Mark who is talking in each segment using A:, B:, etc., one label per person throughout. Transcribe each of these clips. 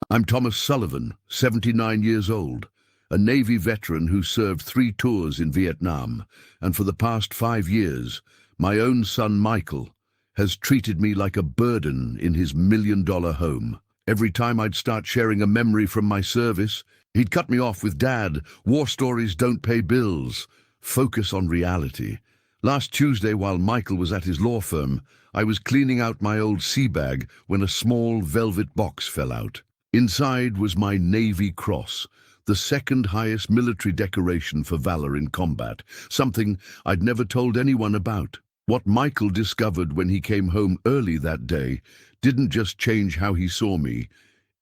A: I'm Thomas Sullivan, 79 years old, a Navy veteran who served 3 tours in Vietnam, and for the past 5 years, my own son Michael has treated me like a burden in his million-dollar home. Every time I'd start sharing a memory from my service, he'd cut me off with, "Dad, war stories don't pay bills. Focus on reality." Last Tuesday, while Michael was at his law firm, I was cleaning out my old sea bag when a small velvet box fell out. Inside was my Navy Cross, the second highest military decoration for valor in combat, something I'd never told anyone about. What Michael discovered when he came home early that day didn't just change how he saw me,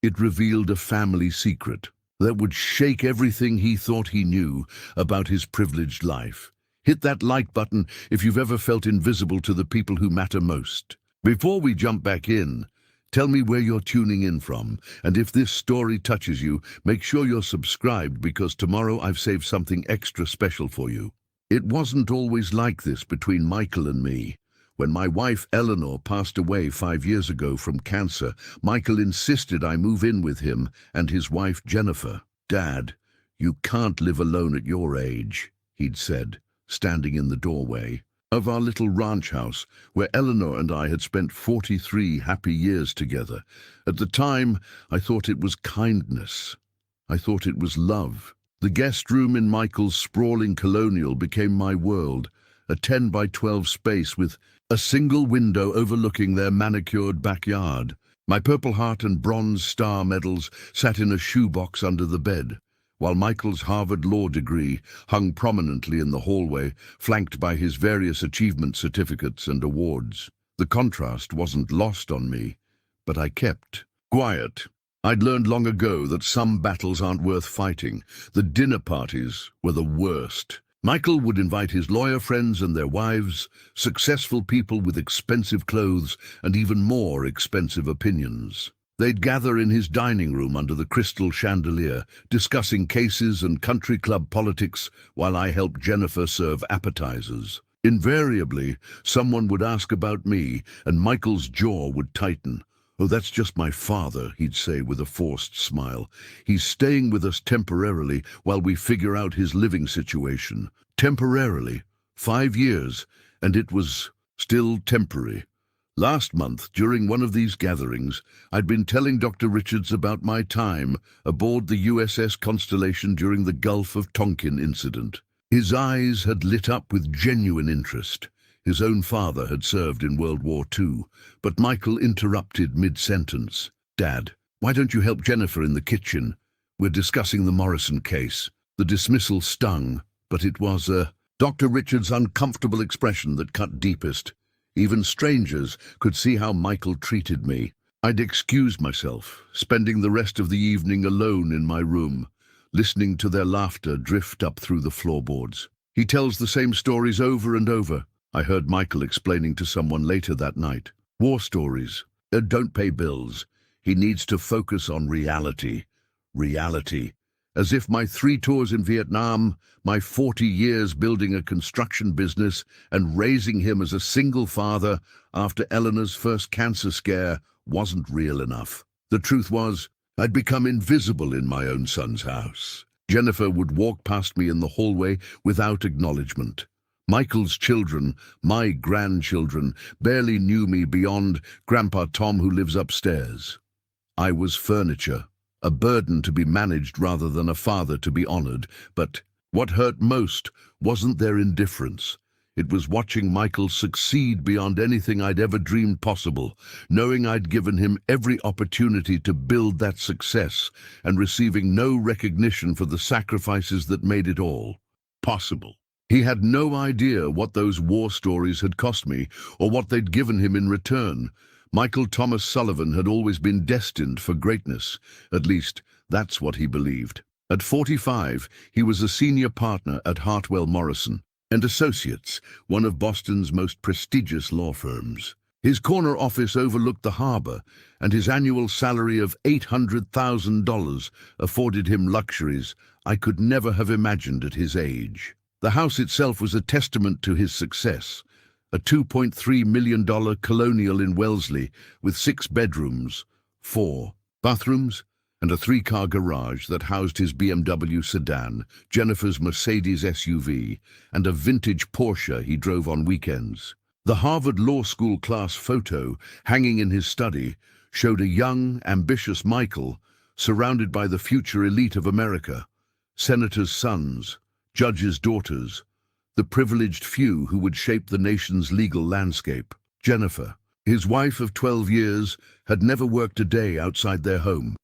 A: it revealed a family secret that would shake everything he thought he knew about his privileged life. Hit that like button if you've ever felt invisible to the people who matter most. Before we jump back in, tell me where you're tuning in from, and if this story touches you, make sure you're subscribed because tomorrow I've saved something extra special for you. It wasn't always like this between Michael and me. When my wife Eleanor passed away 5 years ago from cancer, Michael insisted I move in with him and his wife Jennifer. "Dad, you can't live alone at your age," he'd said, standing in the doorway of our little ranch house where Eleanor and I had spent 43 happy years together. At the time, I thought it was kindness. I thought it was love. The guest room in Michael's sprawling colonial became my world, a 10 by 12 space with a single window overlooking their manicured backyard. My Purple Heart and Bronze Star medals sat in a shoebox under the bed, while Michael's Harvard law degree hung prominently in the hallway, flanked by his various achievement certificates and awards. The contrast wasn't lost on me, but I kept quiet. I'd learned long ago that some battles aren't worth fighting. The dinner parties were the worst. Michael would invite his lawyer friends and their wives, successful people with expensive clothes and even more expensive opinions. They'd gather in his dining room under the crystal chandelier, discussing cases and country club politics while I helped Jennifer serve appetizers. Invariably, someone would ask about me, and Michael's jaw would tighten. "Oh, that's just my father," he'd say with a forced smile. "He's staying with us temporarily while we figure out his living situation." Temporarily. 5 years, and it was still temporary. Last month, during one of these gatherings, I'd been telling Dr. Richards about my time aboard the USS Constellation during the Gulf of Tonkin incident. His eyes had lit up with genuine interest. His own father had served in World War II, but Michael interrupted mid-sentence. "Dad, why don't you help Jennifer in the kitchen? We're discussing the Morrison case." The dismissal stung, but it was Dr. Richards' uncomfortable expression that cut deepest. Even strangers could see how Michael treated me. I'd excused myself, spending the rest of the evening alone in my room, listening to their laughter drift up through the floorboards. "He tells the same stories over and over," I heard Michael explaining to someone later that night. "War stories don't pay bills. He needs to focus on reality." Reality. As if my 3 tours in Vietnam, my 40 years building a construction business, and raising him as a single father after Eleanor's first cancer scare wasn't real enough. The truth was, I'd become invisible in my own son's house. Jennifer would walk past me in the hallway without acknowledgement. Michael's children, my grandchildren, barely knew me beyond Grandpa Tom who lives upstairs. I was furniture, a burden to be managed rather than a father to be honored. But what hurt most wasn't their indifference. It was watching Michael succeed beyond anything I'd ever dreamed possible, knowing I'd given him every opportunity to build that success, and receiving no recognition for the sacrifices that made it all possible. He had no idea what those war stories had cost me, or what they'd given him in return. Michael Thomas Sullivan had always been destined for greatness. At least, that's what he believed. At 45, he was a senior partner at Hartwell Morrison and Associates, one of Boston's most prestigious law firms. His corner office overlooked the harbor, and his annual salary of $800,000 afforded him luxuries I could never have imagined at his age. The house itself was a testament to his success, a $2.3 million colonial in Wellesley with 6 bedrooms, 4 bathrooms, and a three-car garage that housed his BMW sedan, Jennifer's Mercedes SUV, and a vintage Porsche he drove on weekends. The Harvard Law School class photo, hanging in his study, showed a young, ambitious Michael surrounded by the future elite of America, senators' sons, judges' daughters, the privileged few who would shape the nation's legal landscape. Jennifer, his wife of 12 years, had never worked a day outside their home.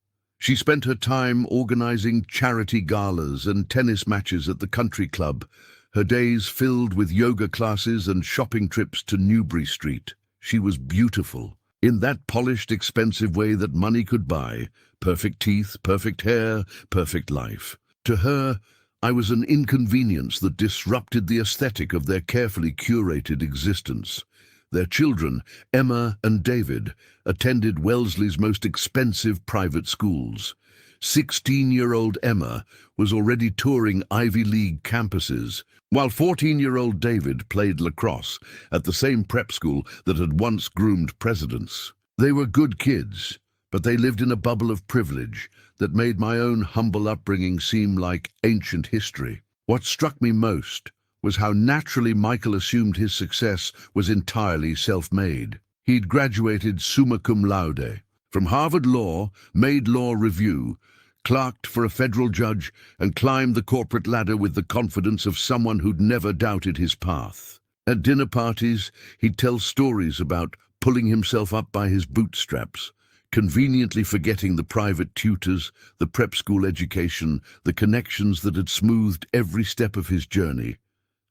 A: She spent her time organizing charity galas and tennis matches at the country club, her days filled with yoga classes and shopping trips to Newbury Street. She was beautiful, in that polished, expensive way that money could buy. Perfect teeth, perfect hair, perfect life. To her, I was an inconvenience that disrupted the aesthetic of their carefully curated existence. Their children, Emma and David, attended Wellesley's most expensive private schools. 16-year-old Emma was already touring Ivy League campuses, while 14-year-old David played lacrosse at the same prep school that had once groomed presidents. They were good kids, but they lived in a bubble of privilege that made my own humble upbringing seem like ancient history. What struck me most was how naturally Michael assumed his success was entirely self-made. He'd graduated summa cum laude from Harvard Law, made law review, clerked for a federal judge, and climbed the corporate ladder with the confidence of someone who'd never doubted his path. At dinner parties, he'd tell stories about pulling himself up by his bootstraps, conveniently forgetting the private tutors, the prep school education, the connections that had smoothed every step of his journey.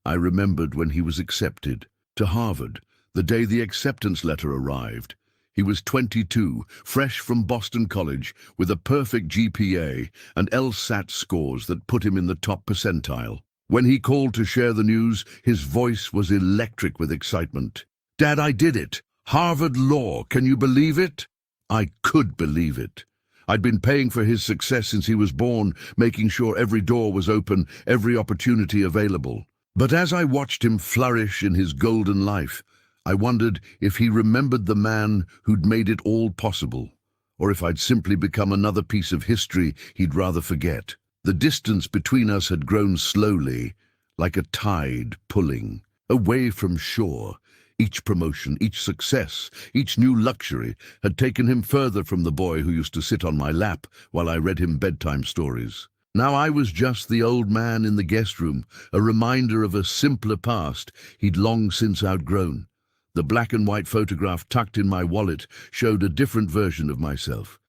A: I remembered when he was accepted to Harvard, the day the acceptance letter arrived. He was 22, fresh from Boston College, with a perfect GPA and LSAT scores that put him in the top percentile. When he called to share the news, his voice was electric with excitement. "Dad, I did it! Harvard Law, can you believe it?" I could believe it. I'd been paying for his success since he was born, making sure every door was open, every opportunity available. But as I watched him flourish in his golden life, I wondered if he remembered the man who'd made it all possible, or if I'd simply become another piece of history he'd rather forget. The distance between us had grown slowly, like a tide pulling away from shore. Each promotion, each success, each new luxury had taken him further from the boy who used to sit on my lap while I read him bedtime stories. Now I was just the old man in the guest room, a reminder of a simpler past he'd long since outgrown. The black and white photograph tucked in my wallet showed a different version of myself.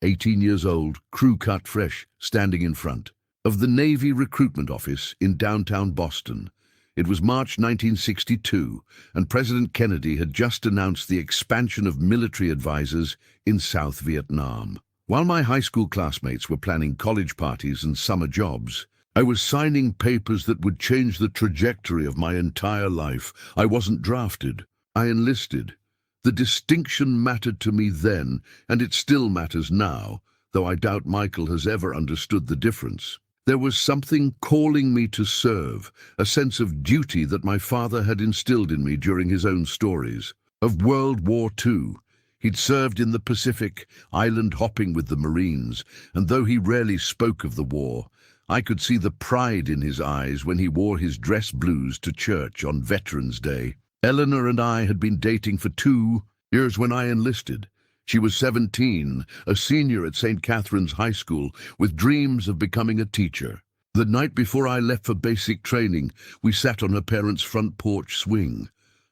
A: 18 years old, crew cut fresh, standing in front of the Navy recruitment office in downtown Boston. It was March 1962, and President Kennedy had just announced the expansion of military advisors in South Vietnam. While my high school classmates were planning college parties and summer jobs, I was signing papers that would change the trajectory of my entire life. I wasn't drafted. I enlisted. The distinction mattered to me then, and it still matters now, though I doubt Michael has ever understood the difference. There was something calling me to serve, a sense of duty that my father had instilled in me during his own stories. Of World War II, he'd served in the Pacific, island hopping with the Marines, and though he rarely spoke of the war, I could see the pride in his eyes when he wore his dress blues to church on Veterans Day. Eleanor and I had been dating for 2 years when I enlisted. She was 17, a senior at St. Catherine's High School, with dreams of becoming a teacher. The night before I left for basic training, we sat on her parents' front porch swing,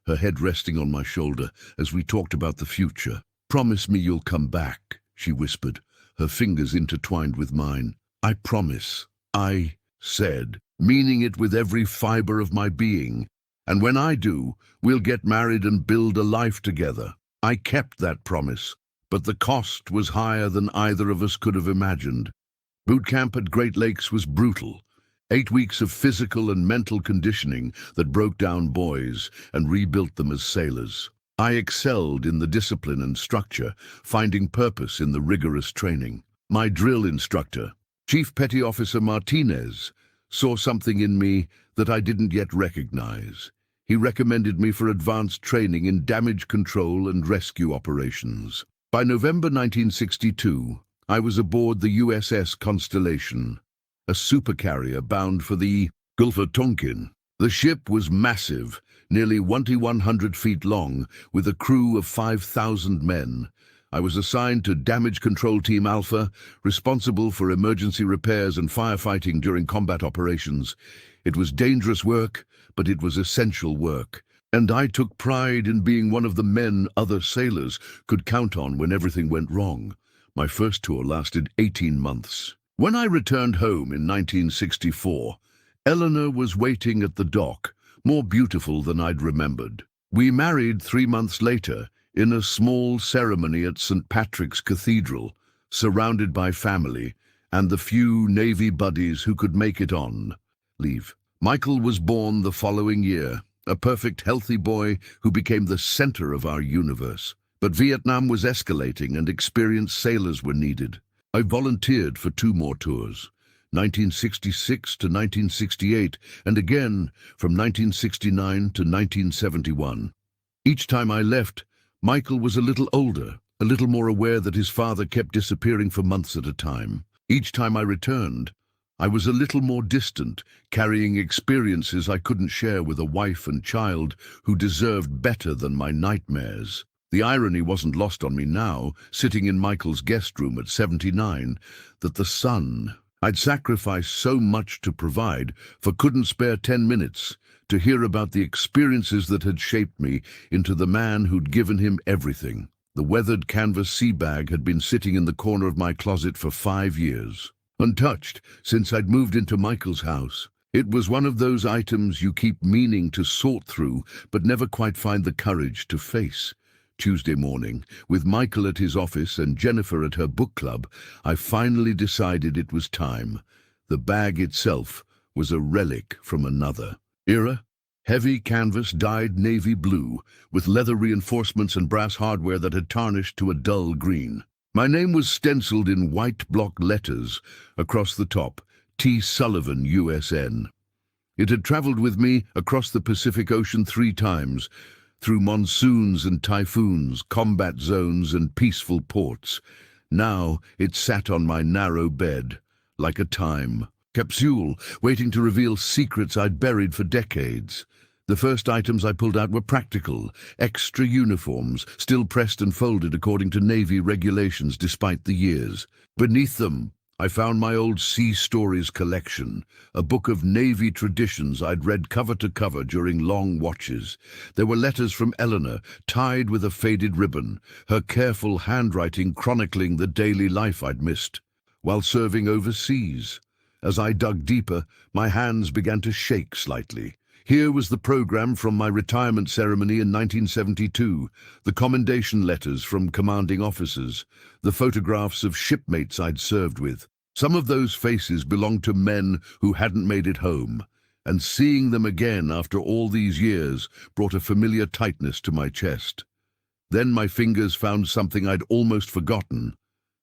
A: her head resting on my shoulder as we talked about the future. "Promise me you'll come back," she whispered, her fingers intertwined with mine. "I promise," I said, meaning it with every fiber of my being. "And when I do, we'll get married and build a life together." I kept that promise, but the cost was higher than either of us could have imagined. Boot camp at Great Lakes was brutal. 8 weeks of physical and mental conditioning that broke down boys and rebuilt them as sailors. I excelled in the discipline and structure, finding purpose in the rigorous training. My drill instructor, Chief Petty Officer Martinez, saw something in me that I didn't yet recognize. He recommended me for advanced training in damage control and rescue operations. By November 1962, I was aboard the USS Constellation, a supercarrier bound for the Gulf of Tonkin. The ship was massive, nearly 2,100 feet long, with a crew of 5,000 men. I was assigned to Damage Control Team Alpha, responsible for emergency repairs and firefighting during combat operations. It was dangerous work, but it was essential work, and I took pride in being one of the men other sailors could count on when everything went wrong. My first tour lasted 18 months. When I returned home in 1964, Eleanor was waiting at the dock, more beautiful than I'd remembered. We married 3 months later in a small ceremony at St. Patrick's Cathedral, surrounded by family and the few Navy buddies who could make it on leave. Michael was born the following year, a perfect, healthy boy who became the center of our universe. But Vietnam was escalating and experienced sailors were needed. I volunteered for 2 more tours, 1966 to 1968, and again from 1969 to 1971. Each time I left, Michael was a little older, a little more aware that his father kept disappearing for months at a time. Each time I returned, I was a little more distant, carrying experiences I couldn't share with a wife and child who deserved better than my nightmares. The irony wasn't lost on me now, sitting in Michael's guest room at 79, that the son I'd sacrificed so much to provide for couldn't spare 10 minutes to hear about the experiences that had shaped me into the man who'd given him everything. The weathered canvas sea bag had been sitting in the corner of my closet for 5 years, untouched since I'd moved into Michael's house. It was one of those items you keep meaning to sort through, but never quite find the courage to face. Tuesday morning, with Michael at his office and Jennifer at her book club, I finally decided it was time. The bag itself was a relic from another era. Heavy canvas dyed navy blue, with leather reinforcements and brass hardware that had tarnished to a dull green. My name was stenciled in white block letters across the top, T. Sullivan, USN. It had traveled with me across the Pacific Ocean 3 times, through monsoons and typhoons, combat zones and peaceful ports. Now it sat on my narrow bed, like a time capsule, waiting to reveal secrets I'd buried for decades. The first items I pulled out were practical, extra uniforms, still pressed and folded according to Navy regulations despite the years. Beneath them, I found my old Sea Stories collection, a book of Navy traditions I'd read cover to cover during long watches. There were letters from Eleanor, tied with a faded ribbon, her careful handwriting chronicling the daily life I'd missed while serving overseas. As I dug deeper, my hands began to shake slightly. Here was the program from my retirement ceremony in 1972, the commendation letters from commanding officers, the photographs of shipmates I'd served with. Some of those faces belonged to men who hadn't made it home, and seeing them again after all these years brought a familiar tightness to my chest. Then my fingers found something I'd almost forgotten,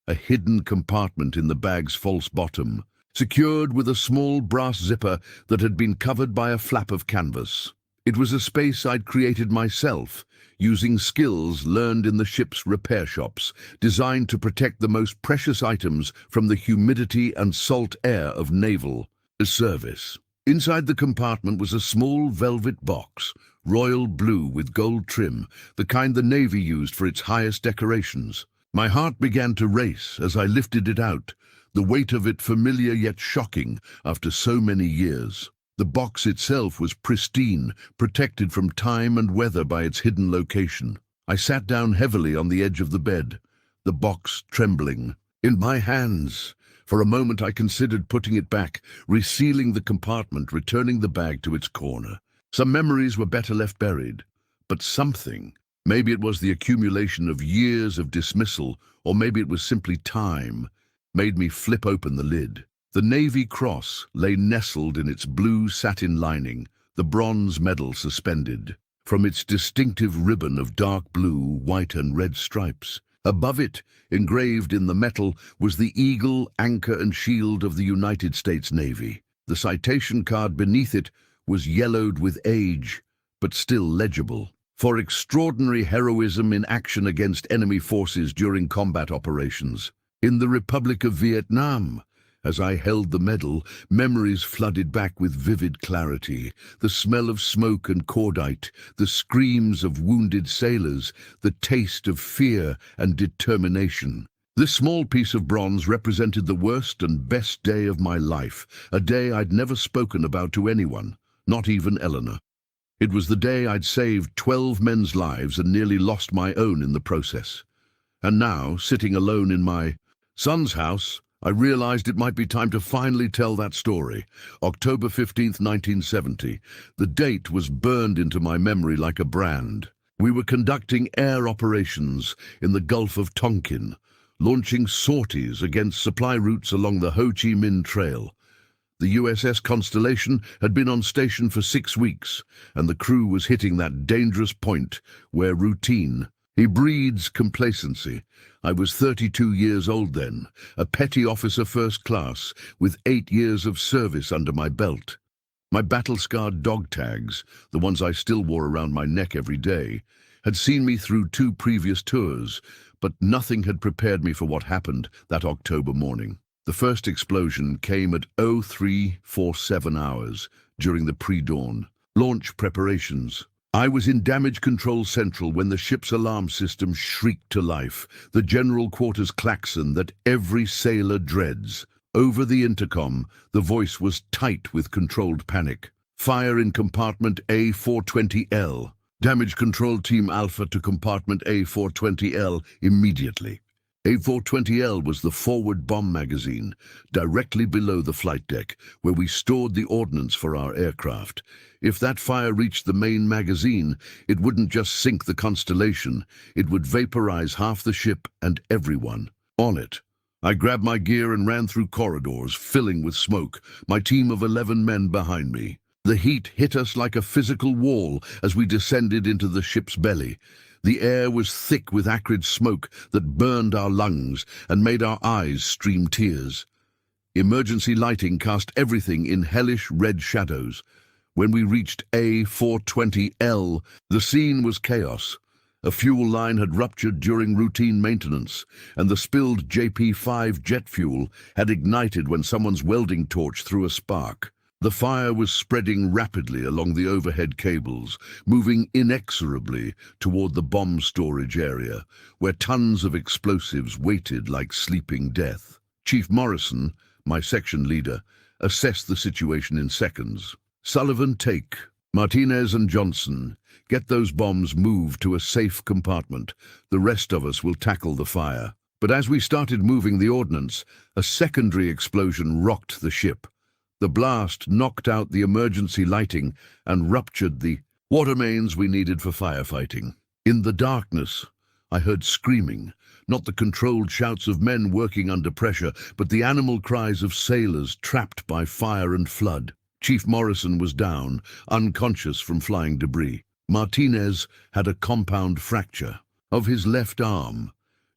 A: a hidden compartment in the bag's false bottom, secured with a small brass zipper that had been covered by a flap of canvas. It was a space I'd created myself, using skills learned in the ship's repair shops, designed to protect the most precious items from the humidity and salt air of naval service. Inside the compartment was a small velvet box, royal blue with gold trim, the kind the Navy used for its highest decorations. My heart began to race as I lifted it out, the weight of it familiar yet shocking after so many years. The box itself was pristine, protected from time and weather by its hidden location. I sat down heavily on the edge of the bed, the box trembling in my hands. For a moment I considered putting it back, resealing the compartment, returning the bag to its corner. Some memories were better left buried, but something, maybe it was the accumulation of years of dismissal, or maybe it was simply time, made me flip open the lid. The Navy Cross lay nestled in its blue satin lining, the bronze medal suspended from its distinctive ribbon of dark blue, white and red stripes. Above it, engraved in the metal, was the eagle, anchor and shield of the United States Navy. The citation card beneath it was yellowed with age, but still legible. For extraordinary heroism in action against enemy forces during combat operations. In the Republic of Vietnam. As I held the medal, memories flooded back with vivid clarity. The smell of smoke and cordite, the screams of wounded sailors, the taste of fear and determination. This small piece of bronze represented the worst and best day of my life, a day I'd never spoken about to anyone, not even Eleanor. It was the day I'd saved 12 men's lives and nearly lost my own in the process. And now, sitting alone in my son's house, I realized it might be time to finally tell that story. October 15th, 1970. The date was burned into my memory like a brand. We were conducting air operations in the Gulf of Tonkin, launching sorties against supply routes along the Ho Chi Minh Trail. The USS Constellation had been on station for 6 weeks, and the crew was hitting that dangerous point where routine breeds complacency. I was 32 years old then, a petty officer first class, with 8 years of service under my belt. My battle-scarred dog tags, the ones I still wore around my neck every day, had seen me through 2 previous tours, but nothing had prepared me for what happened that October morning. The first explosion came at 0347 hours during the pre-dawn launch preparations. I was in Damage Control Central when the ship's alarm system shrieked to life, the general quarters klaxon that every sailor dreads. Over the intercom, the voice was tight with controlled panic. Fire in compartment A420L. Damage Control Team Alpha to compartment A420L immediately. A420L was the forward bomb magazine, directly below the flight deck, where we stored the ordnance for our aircraft. If that fire reached the main magazine, it wouldn't just sink the Constellation, it would vaporize half the ship and everyone on it. I grabbed my gear and ran through corridors, filling with smoke, my team of 11 men behind me. The heat hit us like a physical wall as we descended into the ship's belly. The air was thick with acrid smoke that burned our lungs and made our eyes stream tears. Emergency lighting cast everything in hellish red shadows. When we reached A420L, the scene was chaos. A fuel line had ruptured during routine maintenance, and the spilled JP-5 jet fuel had ignited when someone's welding torch threw a spark. The fire was spreading rapidly along the overhead cables, moving inexorably toward the bomb storage area, where tons of explosives waited like sleeping death. Chief Morrison, my section leader, assessed the situation in seconds. Sullivan, take. Martinez and Johnson, get those bombs moved to a safe compartment. The rest of us will tackle the fire. But as we started moving the ordnance, a secondary explosion rocked the ship. The blast knocked out the emergency lighting and ruptured the water mains we needed for firefighting. In the darkness, I heard screaming, not the controlled shouts of men working under pressure, but the animal cries of sailors trapped by fire and flood. Chief Morrison was down, unconscious from flying debris. Martinez had a compound fracture of his left arm.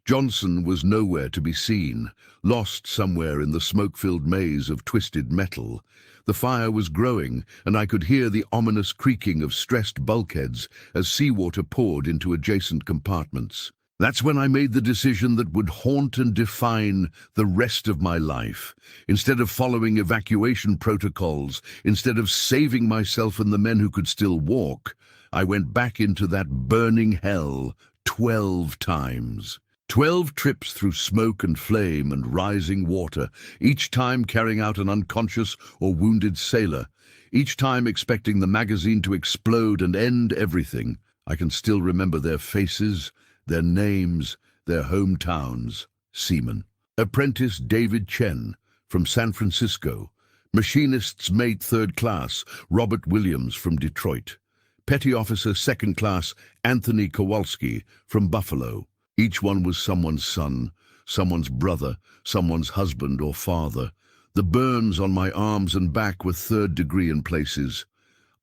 A: Johnson was nowhere to be seen, lost somewhere in the smoke-filled maze of twisted metal. The fire was growing, and I could hear the ominous creaking of stressed bulkheads as seawater poured into adjacent compartments. That's when I made the decision that would haunt and define the rest of my life. Instead of following evacuation protocols, instead of saving myself and the men who could still walk, I went back into that burning hell 12 times. 12 trips through smoke and flame and rising water, each time carrying out an unconscious or wounded sailor, each time expecting the magazine to explode and end everything. I can still remember their faces, their names, their hometowns. Seaman. Apprentice David Chen from San Francisco. Machinist's mate 3rd class Robert Williams from Detroit. Petty Officer 2nd class Anthony Kowalski from Buffalo. Each one was someone's son, someone's brother, someone's husband or father. The burns on my arms and back were 3rd degree in places.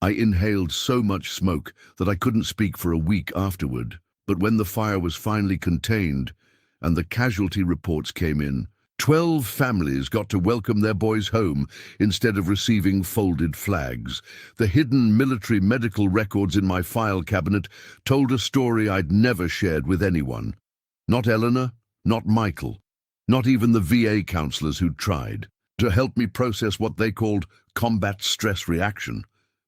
A: I inhaled so much smoke that I couldn't speak for a week afterward. But when the fire was finally contained and the casualty reports came in, 12 families got to welcome their boys home instead of receiving folded flags. The hidden military medical records in my file cabinet told a story I'd never shared with anyone. Not Eleanor, not Michael, Not even the VA counselors who'd tried to help me process what they called combat stress reaction,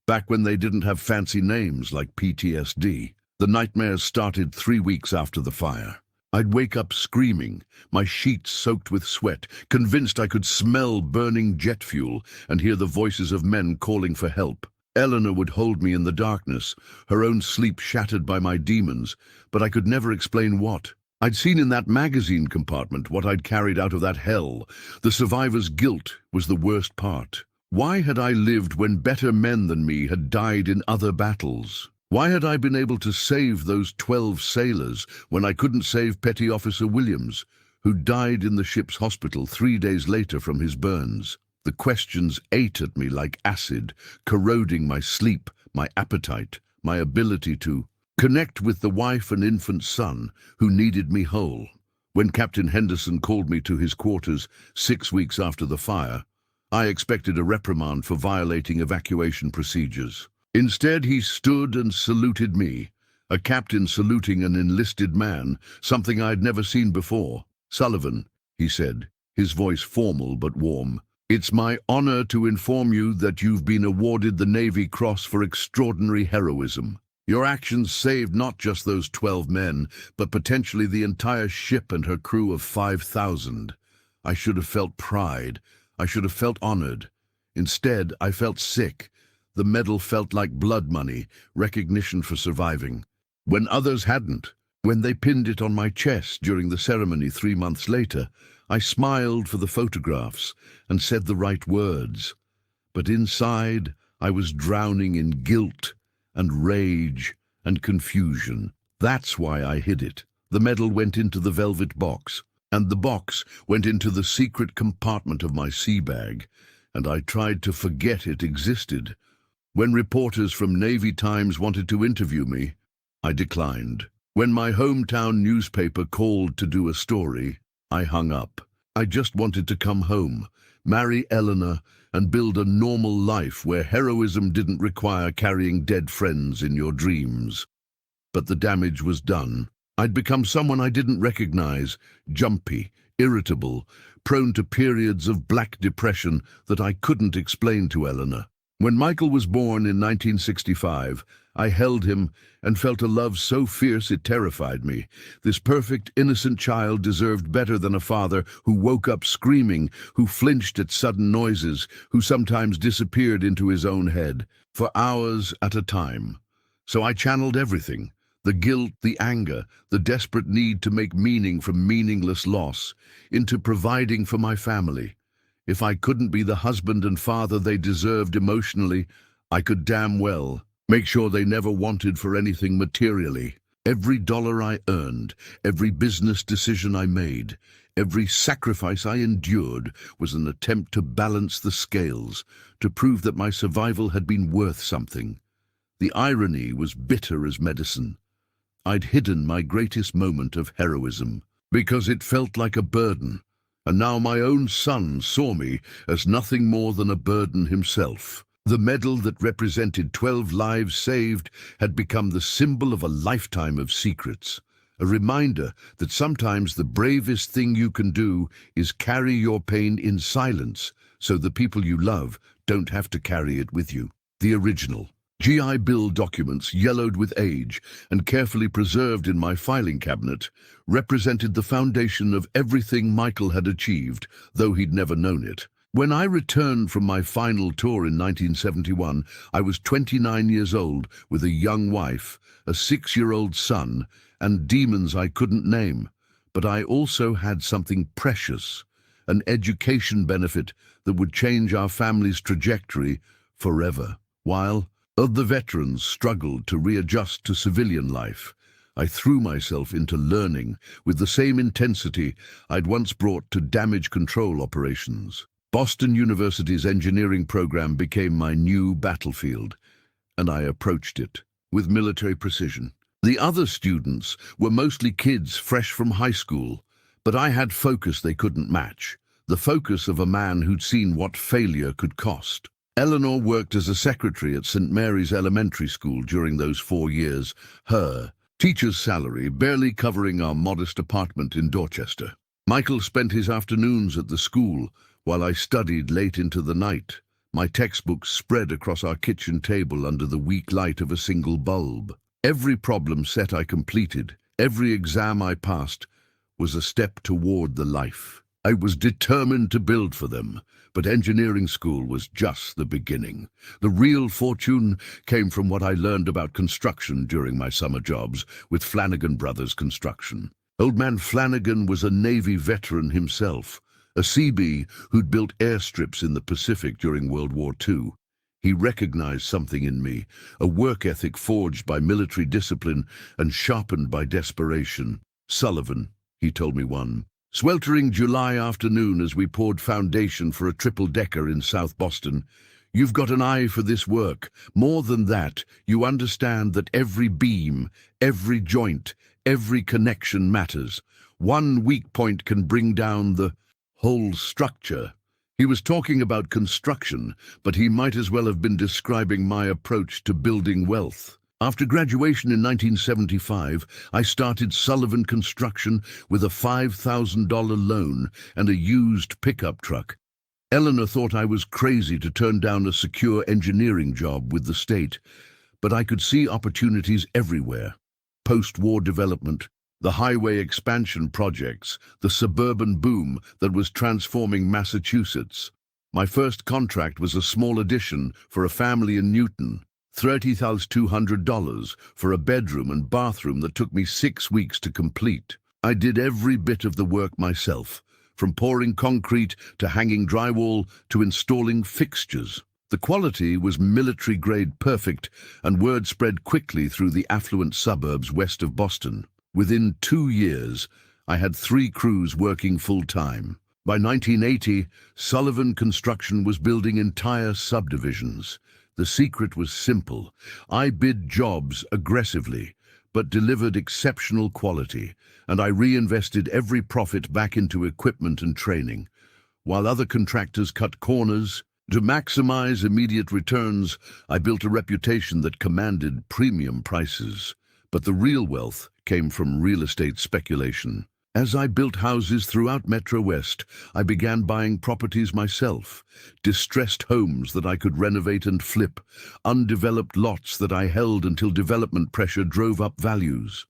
A: back when they didn't have fancy names like PTSD. The nightmares started 3 weeks after the fire. I'd wake up screaming, my sheets soaked with sweat, convinced I could smell burning jet fuel and hear the voices of men calling for help. Eleanor would hold me in the darkness, her own sleep shattered by my demons, but I could never explain what. I'd seen in that magazine compartment what I'd carried out of that hell. The survivor's guilt was the worst part. Why had I lived when better men than me had died in other battles? Why had I been able to save those 12 sailors when I couldn't save Petty Officer Williams, who died in the ship's hospital 3 days later from his burns? The questions ate at me like acid, corroding my sleep, my appetite, my ability to connect with the wife and infant son who needed me whole. When Captain Henderson called me to his quarters 6 weeks after the fire, I expected a reprimand for violating evacuation procedures. Instead, he stood and saluted me, a captain saluting an enlisted man, something I'd never seen before. "Sullivan," he said, his voice formal but warm, "it's my honor to inform you that you've been awarded the Navy Cross for extraordinary heroism. Your actions saved not just those 12 men, but potentially the entire ship and her crew of 5,000. I should have felt pride. I should have felt honored. Instead, I felt sick. The medal felt like blood money, recognition for surviving, when others hadn't. When they pinned it on my chest during the ceremony 3 months later, I smiled for the photographs and said the right words. But inside, I was drowning in guilt and rage and confusion. That's why I hid it. The medal went into the velvet box, and the box went into the secret compartment of my sea bag, and I tried to forget it existed. When reporters from Navy Times wanted to interview me, I declined. When my hometown newspaper called to do a story, I hung up. I just wanted to come home, marry Eleanor, and build a normal life where heroism didn't require carrying dead friends in your dreams. But the damage was done. I'd become someone I didn't recognize, jumpy, irritable, prone to periods of black depression that I couldn't explain to Eleanor. When Michael was born in 1965, I held him and felt a love so fierce it terrified me. This perfect, innocent child deserved better than a father who woke up screaming, who flinched at sudden noises, who sometimes disappeared into his own head, for hours at a time. So I channeled everything, the guilt, the anger, the desperate need to make meaning from meaningless loss, into providing for my family. If I couldn't be the husband and father they deserved emotionally, I could damn well make sure they never wanted for anything materially. Every dollar I earned, every business decision I made, every sacrifice I endured was an attempt to balance the scales, to prove that my survival had been worth something. The irony was bitter as medicine. I'd hidden my greatest moment of heroism because it felt like a burden. And now my own son saw me as nothing more than a burden himself. The medal that represented 12 lives saved had become the symbol of a lifetime of secrets, a reminder that sometimes the bravest thing you can do is carry your pain in silence so the people you love don't have to carry it with you. The original GI Bill documents, yellowed with age and carefully preserved in my filing cabinet, represented the foundation of everything Michael had achieved, though he'd never known it. When I returned from my final tour in 1971, I was 29 years old, with a young wife, a 6-year-old son, and demons I couldn't name. But I also had something precious, an education benefit that would change our family's trajectory forever. While other veterans struggled to readjust to civilian life, I threw myself into learning with the same intensity I'd once brought to damage control operations. Boston University's engineering program became my new battlefield, and I approached it with military precision. The other students were mostly kids fresh from high school, but I had focus they couldn't match, the focus of a man who'd seen what failure could cost. Eleanor worked as a secretary at St. Mary's Elementary School during those 4 years, her teacher's salary barely covering our modest apartment in Dorchester. Michael spent his afternoons at the school while I studied late into the night, my textbooks spread across our kitchen table under the weak light of a single bulb. Every problem set I completed, every exam I passed, was a step toward the life I was determined to build for them. But engineering school was just the beginning. The real fortune came from what I learned about construction during my summer jobs with Flanagan Brothers Construction. Old man Flanagan was a Navy veteran himself, a Seabee who'd built airstrips in the Pacific during World War II. He recognized something in me, a work ethic forged by military discipline and sharpened by desperation. "Sullivan," he told me one sweltering July afternoon as we poured foundation for a triple-decker in South Boston, "you've got an eye for this work. More than that, you understand that every beam, every joint, every connection matters. One weak point can bring down the whole structure." He was talking about construction, but he might as well have been describing my approach to building wealth. After graduation in 1975, I started Sullivan Construction with a $5,000 loan and a used pickup truck. Eleanor thought I was crazy to turn down a secure engineering job with the state, but I could see opportunities everywhere. Post-war development, the highway expansion projects, the suburban boom that was transforming Massachusetts. My first contract was a small addition for a family in Newton. $30,200 for a bedroom and bathroom that took me 6 weeks to complete. I did every bit of the work myself, from pouring concrete to hanging drywall to installing fixtures. The quality was military-grade perfect, and word spread quickly through the affluent suburbs west of Boston. Within 2 years, I had 3 crews working full-time. By 1980, Sullivan Construction was building entire subdivisions. The secret was simple. I bid jobs aggressively, but delivered exceptional quality, and I reinvested every profit back into equipment and training. While other contractors cut corners, to maximize immediate returns, I built a reputation that commanded premium prices. But the real wealth came from real estate speculation. As I built houses throughout Metro West, I began buying properties myself, distressed homes that I could renovate and flip, undeveloped lots that I held until development pressure drove up values.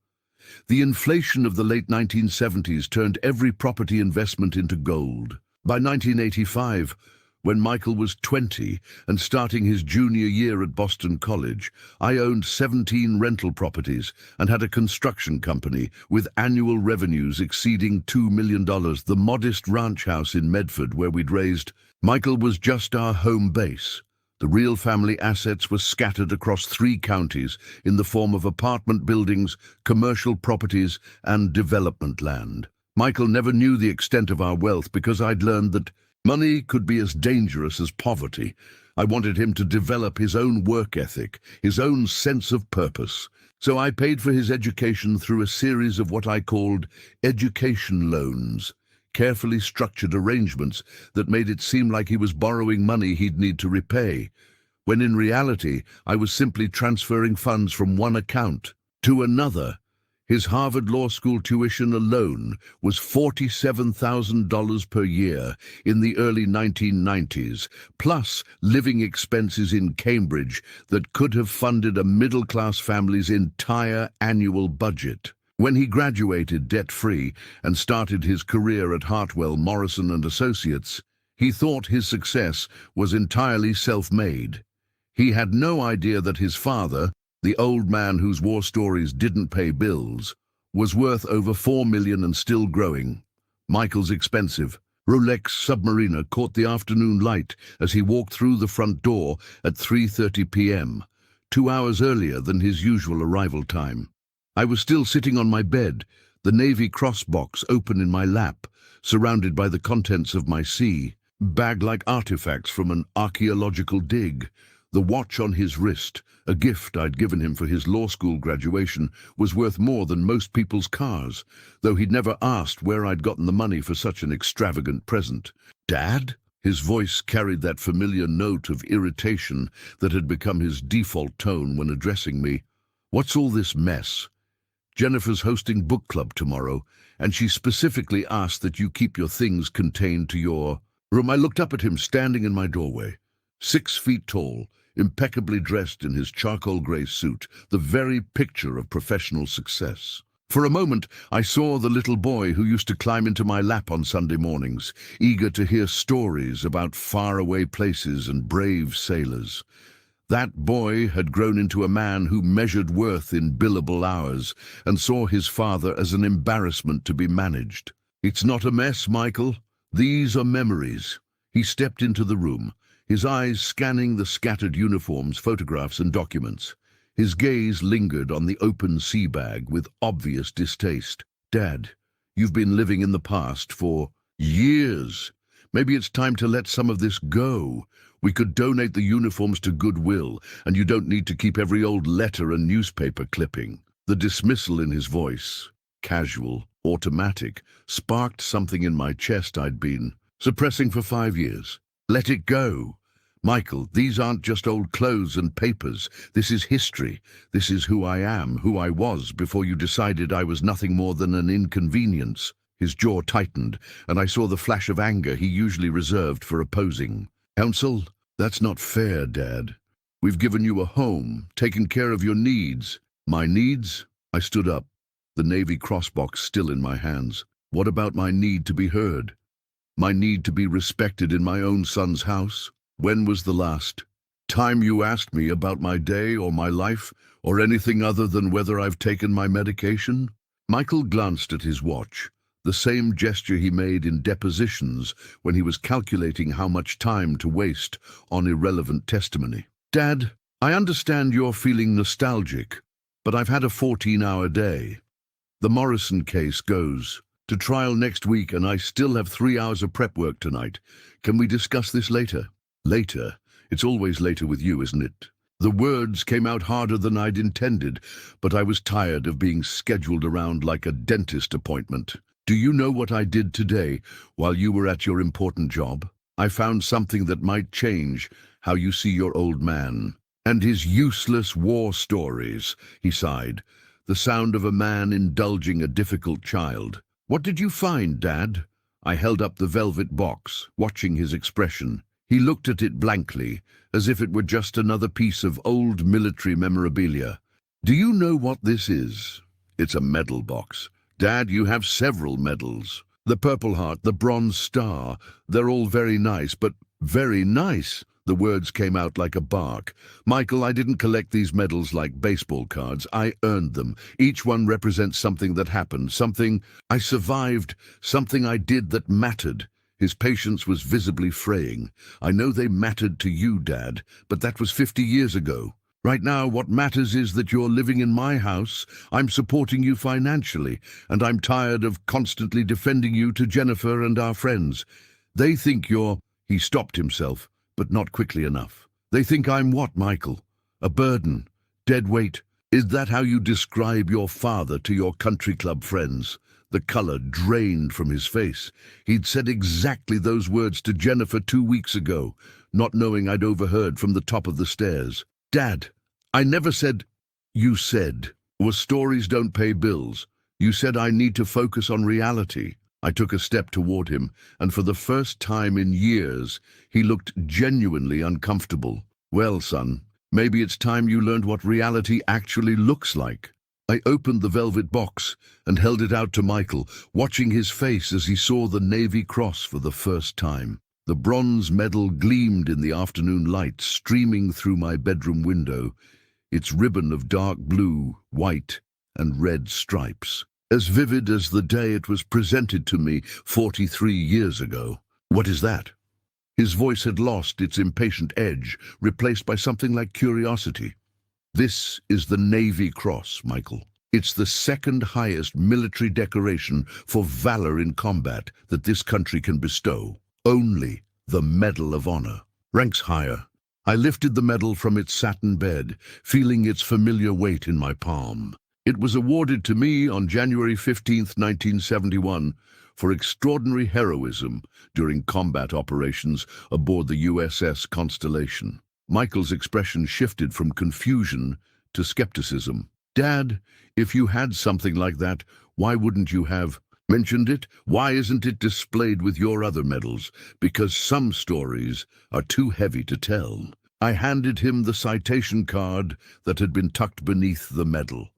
A: The inflation of the late 1970s turned every property investment into gold. By 1985, when Michael was 20 and starting his junior year at Boston College, I owned 17 rental properties and had a construction company with annual revenues exceeding $2 million. The modest ranch house in Medford where we'd raised Michael was just our home base. The real family assets were scattered across 3 counties in the form of apartment buildings, commercial properties, and development land. Michael never knew the extent of our wealth because I'd learned that money could be as dangerous as poverty. I wanted him to develop his own work ethic, his own sense of purpose. So I paid for his education through a series of what I called education loans, carefully structured arrangements that made it seem like he was borrowing money he'd need to repay, when in reality I was simply transferring funds from one account to another. His Harvard Law School tuition alone was $47,000 per year in the early 1990s, plus living expenses in Cambridge that could have funded a middle-class family's entire annual budget. When he graduated debt-free and started his career at Hartwell, Morrison and Associates, he thought his success was entirely self-made. He had no idea that his father, the old man whose war stories didn't pay bills, was worth over $4 million and still growing. Michael's expensive Rolex Submariner caught the afternoon light as he walked through the front door at 3:30 p.m., 2 hours earlier than his usual arrival time. I was still sitting on my bed, the Navy cross box open in my lap, surrounded by the contents of my sea bag-like artifacts from an archaeological dig. The watch on his wrist, a gift I'd given him for his law school graduation, was worth more than most people's cars, though he'd never asked where I'd gotten the money for such an extravagant present. "Dad?" His voice carried that familiar note of irritation that had become his default tone when addressing me. "What's all this mess?" Jennifer's hosting book club tomorrow, and she specifically asked that you keep your things contained to your room. I looked up at him standing in my doorway, 6 feet tall, impeccably dressed in his charcoal grey suit, the very picture of professional success. For a moment, I saw the little boy who used to climb into my lap on Sunday mornings, eager to hear stories about faraway places and brave sailors. That boy had grown into a man who measured worth in billable hours and saw his father as an embarrassment to be managed. "It's not a mess, Michael. These are memories." He stepped into the room, his eyes scanning the scattered uniforms, photographs, and documents. His gaze lingered on the open sea bag with obvious distaste. "Dad, you've been living in the past for years. Maybe it's time to let some of this go. We could donate the uniforms to Goodwill, and you don't need to keep every old letter and newspaper clipping." The dismissal in his voice, casual, automatic, sparked something in my chest I'd been suppressing for 5 years. Let it go. Michael, these aren't just old clothes and papers. This is history. This is who I am, who I was before you decided I was nothing more than an inconvenience. His jaw tightened, and I saw the flash of anger he usually reserved for opposing counsel. "That's not fair, Dad. We've given you a home, taken care of your needs." "My needs?" I stood up, the Navy crossbox still in my hands. "What about my need to be heard? My need to be respected in my own son's house? When was the last time you asked me about my day or my life, or anything other than whether I've taken my medication?" Michael glanced at his watch, the same gesture he made in depositions when he was calculating how much time to waste on irrelevant testimony. "Dad, I understand you're feeling nostalgic, but I've had a 14-hour day. The Morrison case goes to trial next week, and I still have 3 hours of prep work tonight. Can we discuss this later?" "Later? It's always later with you, isn't it?" The words came out harder than I'd intended, but I was tired of being scheduled around like a dentist appointment. "Do you know what I did today while you were at your important job? I found something that might change how you see your old man and his useless war stories," he sighed, the sound of a man indulging a difficult child. "What did you find, Dad?" I held up the velvet box, watching his expression. He looked at it blankly, as if it were just another piece of old military memorabilia. "Do you know what this is?" "It's a medal box." "Dad, you have several medals. The Purple Heart, the Bronze Star. They're all very nice, but..." "Very nice?" The words came out like a bark. "Michael, I didn't collect these medals like baseball cards. I earned them. Each one represents something that happened, something I survived, something I did that mattered." His patience was visibly fraying. "I know they mattered to you, Dad, but that was 50 years ago. Right now, what matters is that you're living in my house, I'm supporting you financially, and I'm tired of constantly defending you to Jennifer and our friends. They think you're..." He stopped himself, but not quickly enough. "They think I'm what, Michael? A burden? Dead weight? Is that how you describe your father to your country club friends?" The color drained from his face. He'd said exactly those words to Jennifer 2 weeks ago, not knowing I'd overheard from the top of the stairs. "Dad, I never said..." "You said, or stories don't pay bills. You said I need to focus on reality." I took a step toward him, and for the first time in years, he looked genuinely uncomfortable. "Well, son, maybe it's time you learned what reality actually looks like." I opened the velvet box and held it out to Michael, watching his face as he saw the Navy Cross for the first time. The bronze medal gleamed in the afternoon light streaming through my bedroom window, its ribbon of dark blue, white, and red stripes, as vivid as the day it was presented to me 43 years ago. "What is that?" His voice had lost its impatient edge, replaced by something like curiosity. "This is the Navy Cross, Michael. It's the second highest military decoration for valor in combat that this country can bestow. Only the Medal of Honor ranks higher." I lifted the medal from its satin bed, feeling its familiar weight in my palm. "It was awarded to me on January 15th, 1971, for extraordinary heroism during combat operations aboard the USS Constellation." Michael's expression shifted from confusion to skepticism. Dad, if you had something like that, why wouldn't you have mentioned it? Why isn't it displayed with your other medals? Because some stories are too heavy to tell. I handed him the citation card that had been tucked beneath the medal.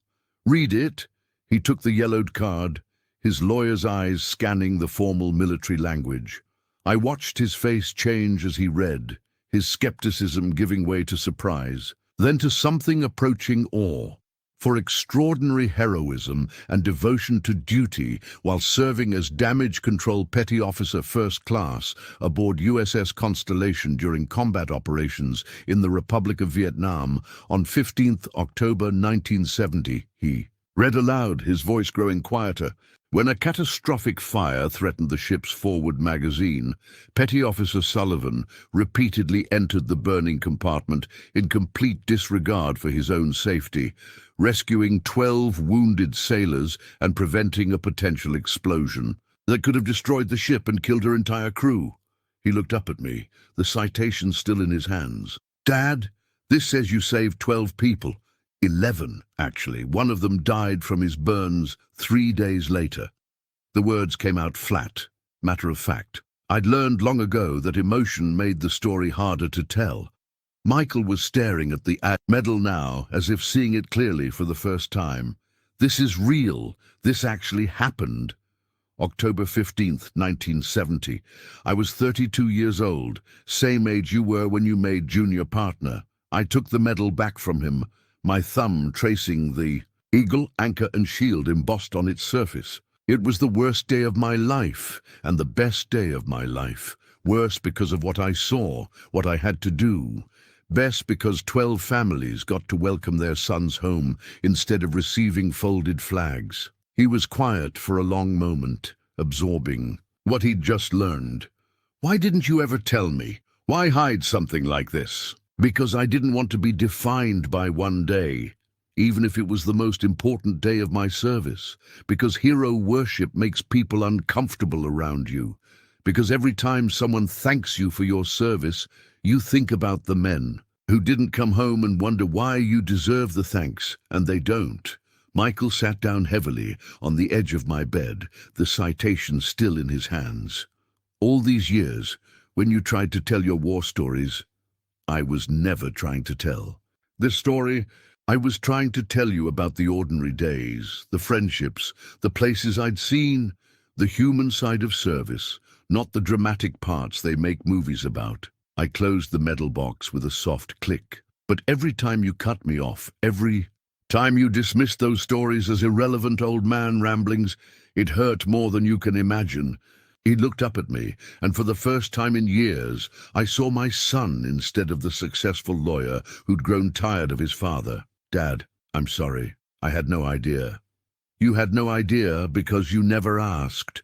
A: Read it. He took the yellowed card, his lawyer's eyes scanning the formal military language. I watched his face change as he read, his skepticism giving way to surprise, then to something approaching awe. For extraordinary heroism and devotion to duty while serving as damage control petty officer first class aboard USS Constellation during combat operations in the Republic of Vietnam on 15th October 1970, he read aloud, his voice growing quieter. When a catastrophic fire threatened the ship's forward magazine, Petty Officer Sullivan repeatedly entered the burning compartment in complete disregard for his own safety, rescuing 12 wounded sailors and preventing a potential explosion that could have destroyed the ship and killed her entire crew. He looked up at me, the citation still in his hands. Dad, this says you saved 12 people. 11, actually. One of them died from his burns 3 days later. The words came out flat, matter of fact. I'd learned long ago that emotion made the story harder to tell. Michael was staring at the medal now, as if seeing it clearly for the first time. This is real. This actually happened. October 15th, 1970. I was 32 years old, same age you were when you made junior partner. I took the medal back from him, my thumb tracing the eagle, anchor and shield embossed on its surface. It was the worst day of my life and the best day of my life. Worse because of what I saw, what I had to do. Best because 12 families got to welcome their sons home instead of receiving folded flags. He was quiet for a long moment, absorbing what he'd just learned. Why didn't you ever tell me? Why hide something like this? Because I didn't want to be defined by one day, even if it was the most important day of my service. Because hero worship makes people uncomfortable around you. Because every time someone thanks you for your service, you think about the men who didn't come home and wonder why you deserve the thanks, and they don't. Michael sat down heavily on the edge of my bed, the citation still in his hands. All these years, when you tried to tell your war stories, I was never trying to tell. This story, I was trying to tell you about the ordinary days, the friendships, the places I'd seen, the human side of service, not the dramatic parts they make movies about. I closed the medal box with a soft click. But every time you cut me off, every time you dismissed those stories as irrelevant old man ramblings, it hurt more than you can imagine. He looked up at me, and for the first time in years, I saw my son instead of the successful lawyer who'd grown tired of his father. Dad, I'm sorry. I had no idea. You had no idea because you never asked.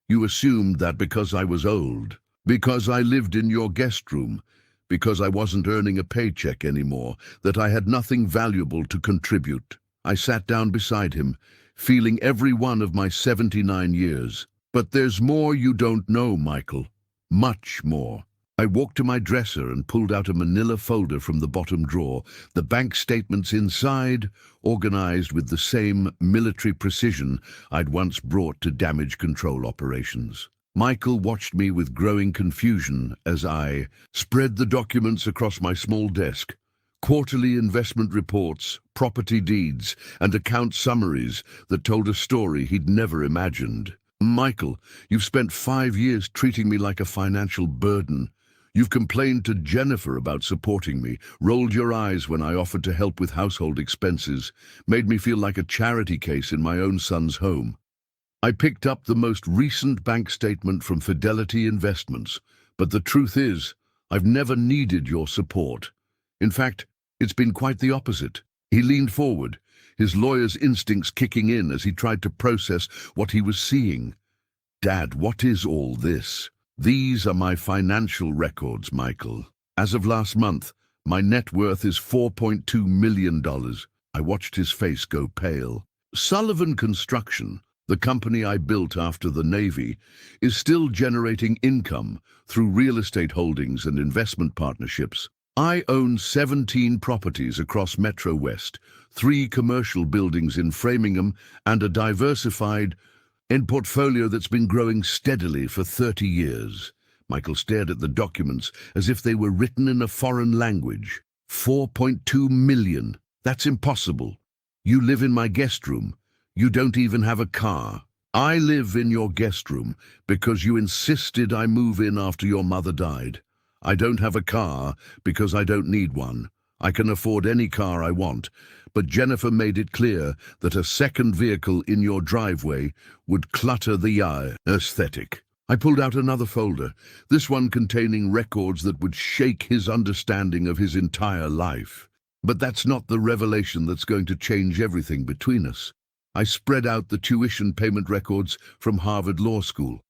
A: You assumed that because I was old, because I lived in your guest room, because I wasn't earning a paycheck anymore, that I had nothing valuable to contribute. I sat down beside him, feeling every one of my 79 years. But there's more you don't know, Michael. Much more. I walked to my dresser and pulled out a manila folder from the bottom drawer, the bank statements inside, organized with the same military precision I'd once brought to damage control operations. Michael watched me with growing confusion as I spread the documents across my small desk. Quarterly investment reports, property deeds, and account summaries that told a story he'd never imagined. Michael, you've spent 5 years treating me like a financial burden. You've complained to Jennifer about supporting me, rolled your eyes when I offered to help with household expenses, made me feel like a charity case in my own son's home. I picked up the most recent bank statement from Fidelity Investments, but the truth is, I've never needed your support. In fact, it's been quite the opposite. He leaned forward, his lawyer's instincts kicking in as he tried to process what he was seeing. Dad, what is all this? These are my financial records, Michael. As of last month, my net worth is $4.2 million. I watched his face go pale. Sullivan Construction, the company I built after the Navy, is still generating income through real estate holdings and investment partnerships. I own 17 properties across Metro West, 3 commercial buildings in Framingham, and a diversified portfolio that's been growing steadily for 30 years. Michael stared at the documents as if they were written in a foreign language. 4.2 million. That's impossible. You live in my guest room. You don't even have a car. I live in your guest room because you insisted I move in after your mother died. I don't have a car because I don't need one. I can afford any car I want, but Jennifer made it clear that a second vehicle in your driveway would clutter the aesthetic. I pulled out another folder, this one containing records that would shake his understanding of his entire life. But that's not the revelation that's going to change everything between us. I spread out the tuition payment records from Harvard Law School.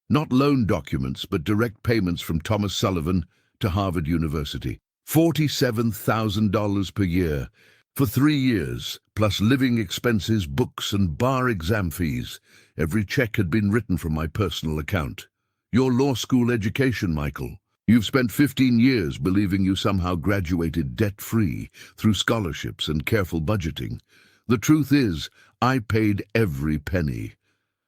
A: Not loan documents, but direct payments from Thomas Sullivan to Harvard University. $47,000 per year for 3 years, plus living expenses, books, and bar exam fees. Every check had been written from my personal account. Your law school education, Michael. You've spent 15 years believing you somehow graduated debt-free through scholarships and careful budgeting. The truth is, I paid every penny.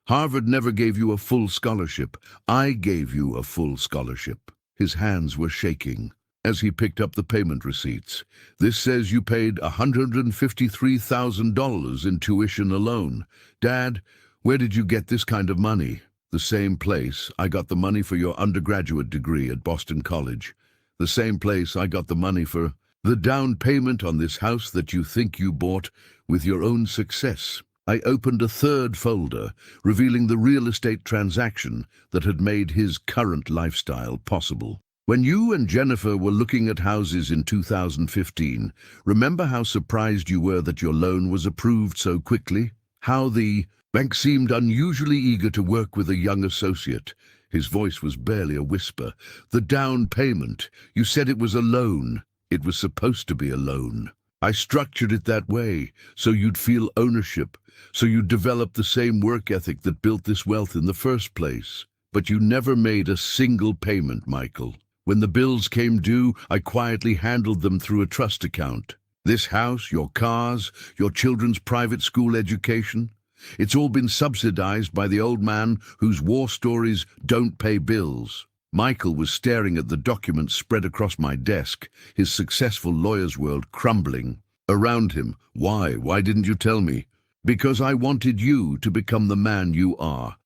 A: Harvard never gave you a full scholarship. I gave you a full scholarship. His hands were shaking as he picked up the payment receipts. This says you paid $153,000 in tuition alone. Dad, where did you get this kind of money? The same place I got the money for your undergraduate degree at Boston College. The same place I got the money for the down payment on this house that you think you bought with your own success. I opened a third folder, revealing the real estate transaction that had made his current lifestyle possible. When you and Jennifer were looking at houses in 2015, remember how surprised you were that your loan was approved so quickly? How the bank seemed unusually eager to work with a young associate. His voice was barely a whisper. The down payment, you said it was a loan. It was supposed to be a loan. I structured it that way, so you'd feel ownership, so you'd develop the same work ethic that built this wealth in the first place. But you never made a single payment, Michael. When the bills came due, I quietly handled them through a trust account. This house, your cars, your children's private school education, it's all been subsidized by the old man whose war stories don't pay bills. Michael was staring at the documents spread across my desk, his successful lawyer's world crumbling around him. Why? Why didn't you tell me? Because I wanted you to become the man you are.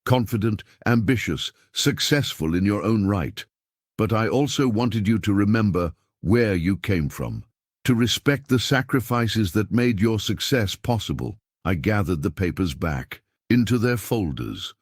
A: Confident, ambitious, successful in your own right. But I also wanted you to remember where you came from, to respect the sacrifices that made your success possible. I gathered the papers back into their folders.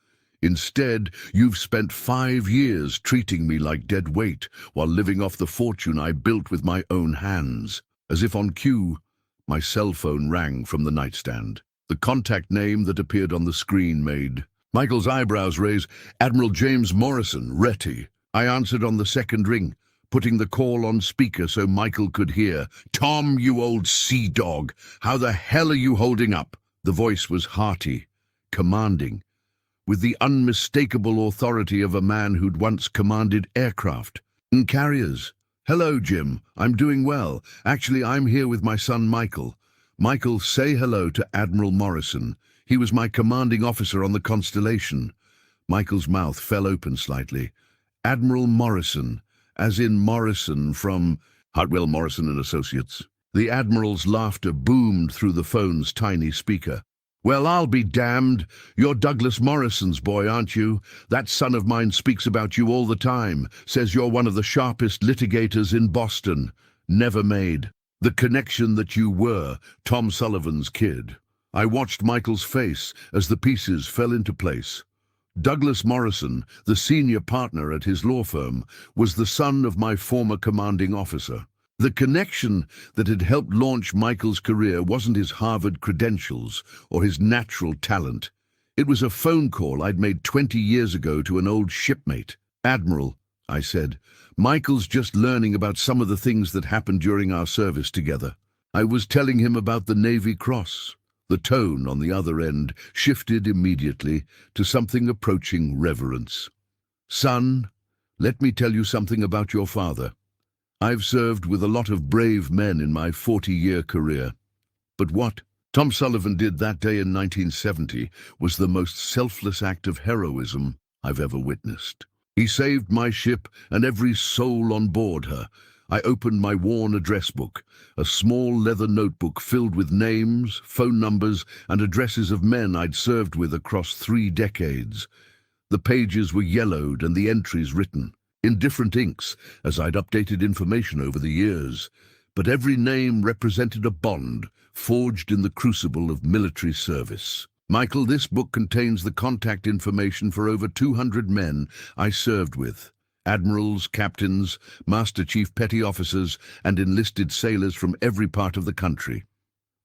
A: Instead, you've spent 5 years treating me like dead weight while living off the fortune I built with my own hands. As if on cue, my cell phone rang from the nightstand. The contact name that appeared on the screen made Michael's eyebrows raise. Admiral James Morrison, Retty. I answered on the second ring, putting the call on speaker so Michael could hear. Tom, you old sea dog, how the hell are you holding up? The voice was hearty, commanding, with the unmistakable authority of a man who'd once commanded aircraft and carriers. Hello, Jim. I'm doing well. Actually, I'm here with my son, Michael. Michael, say hello to Admiral Morrison. He was my commanding officer on the Constellation. Michael's mouth fell open slightly. Admiral Morrison, as in Morrison from Hartwell Morrison and Associates. The Admiral's laughter boomed through the phone's tiny speaker. Well, I'll be damned. You're Douglas Morrison's boy, aren't you? That son of mine speaks about you all the time, says you're one of the sharpest litigators in Boston. Never made the connection that you were Tom Sullivan's kid. I watched Michael's face as the pieces fell into place. Douglas Morrison, the senior partner at his law firm, was the son of my former commanding officer. The connection that had helped launch Michael's career wasn't his Harvard credentials or his natural talent. It was a phone call I'd made 20 years ago to an old shipmate. Admiral, I said, Michael's just learning about some of the things that happened during our service together. I was telling him about the Navy Cross. The tone on the other end shifted immediately to something approaching reverence. Son, let me tell you something about your father. I've served with a lot of brave men in my 40-year career. But what Tom Sullivan did that day in 1970 was the most selfless act of heroism I've ever witnessed. He saved my ship and every soul on board her. I opened my worn address book, a small leather notebook filled with names, phone numbers, and addresses of men I'd served with across 3 decades. The pages were yellowed and the entries written, in different inks, as I'd updated information over the years. But every name represented a bond, forged in the crucible of military service. Michael, this book contains the contact information for over 200 men I served with. Admirals, captains, Master Chief Petty Officers, and enlisted sailors from every part of the country.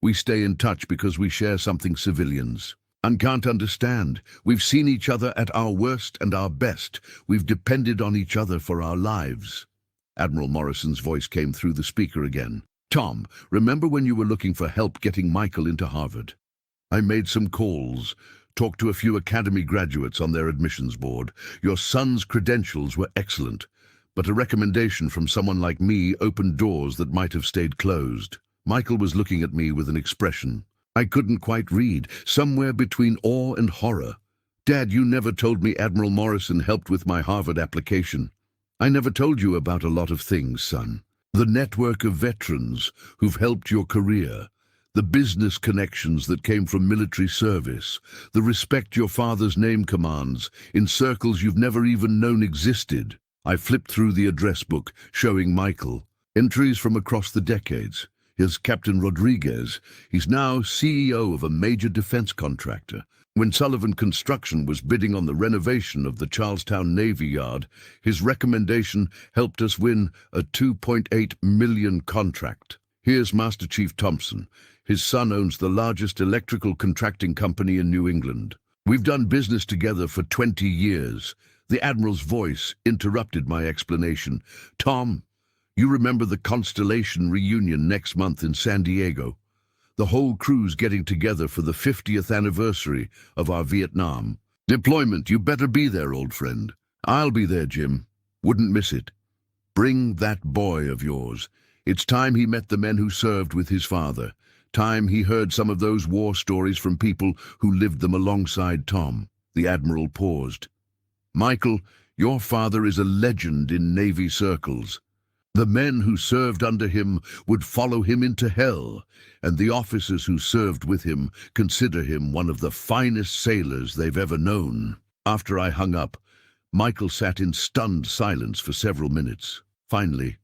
A: We stay in touch because we share something civilians and can't understand. We've seen each other at our worst and our best. We've depended on each other for our lives. Admiral Morrison's voice came through the speaker again. Tom, remember when you were looking for help getting Michael into Harvard? I made some calls, talked to a few academy graduates on their admissions board. Your son's credentials were excellent, but a recommendation from someone like me opened doors that might have stayed closed. Michael was looking at me with an expression I couldn't quite read, somewhere between awe and horror. Dad, you never told me Admiral Morrison helped with my Harvard application. I never told you about a lot of things, son. The network of veterans who've helped your career, the business connections that came from military service, the respect your father's name commands in circles you've never even known existed. I flipped through the address book, showing Michael entries from across the decades. Here's Captain Rodriguez. He's now CEO of a major defense contractor. When Sullivan Construction was bidding on the renovation of the Charlestown Navy Yard, his recommendation helped us win a $2.8 million contract. Here's Master Chief Thompson. His son owns the largest electrical contracting company in New England. We've done business together for 20 years. The Admiral's voice interrupted my explanation. Tom, you remember the Constellation reunion next month in San Diego? The whole crew's getting together for the 50th anniversary of our Vietnam deployment. You better be there, old friend. I'll be there, Jim. Wouldn't miss it. Bring that boy of yours. It's time he met the men who served with his father. Time he heard some of those war stories from people who lived them alongside Tom. The Admiral paused. Michael, your father is a legend in Navy circles. The men who served under him would follow him into hell, and the officers who served with him consider him one of the finest sailors they've ever known. After I hung up, Michael sat in stunned silence for several minutes. Finally,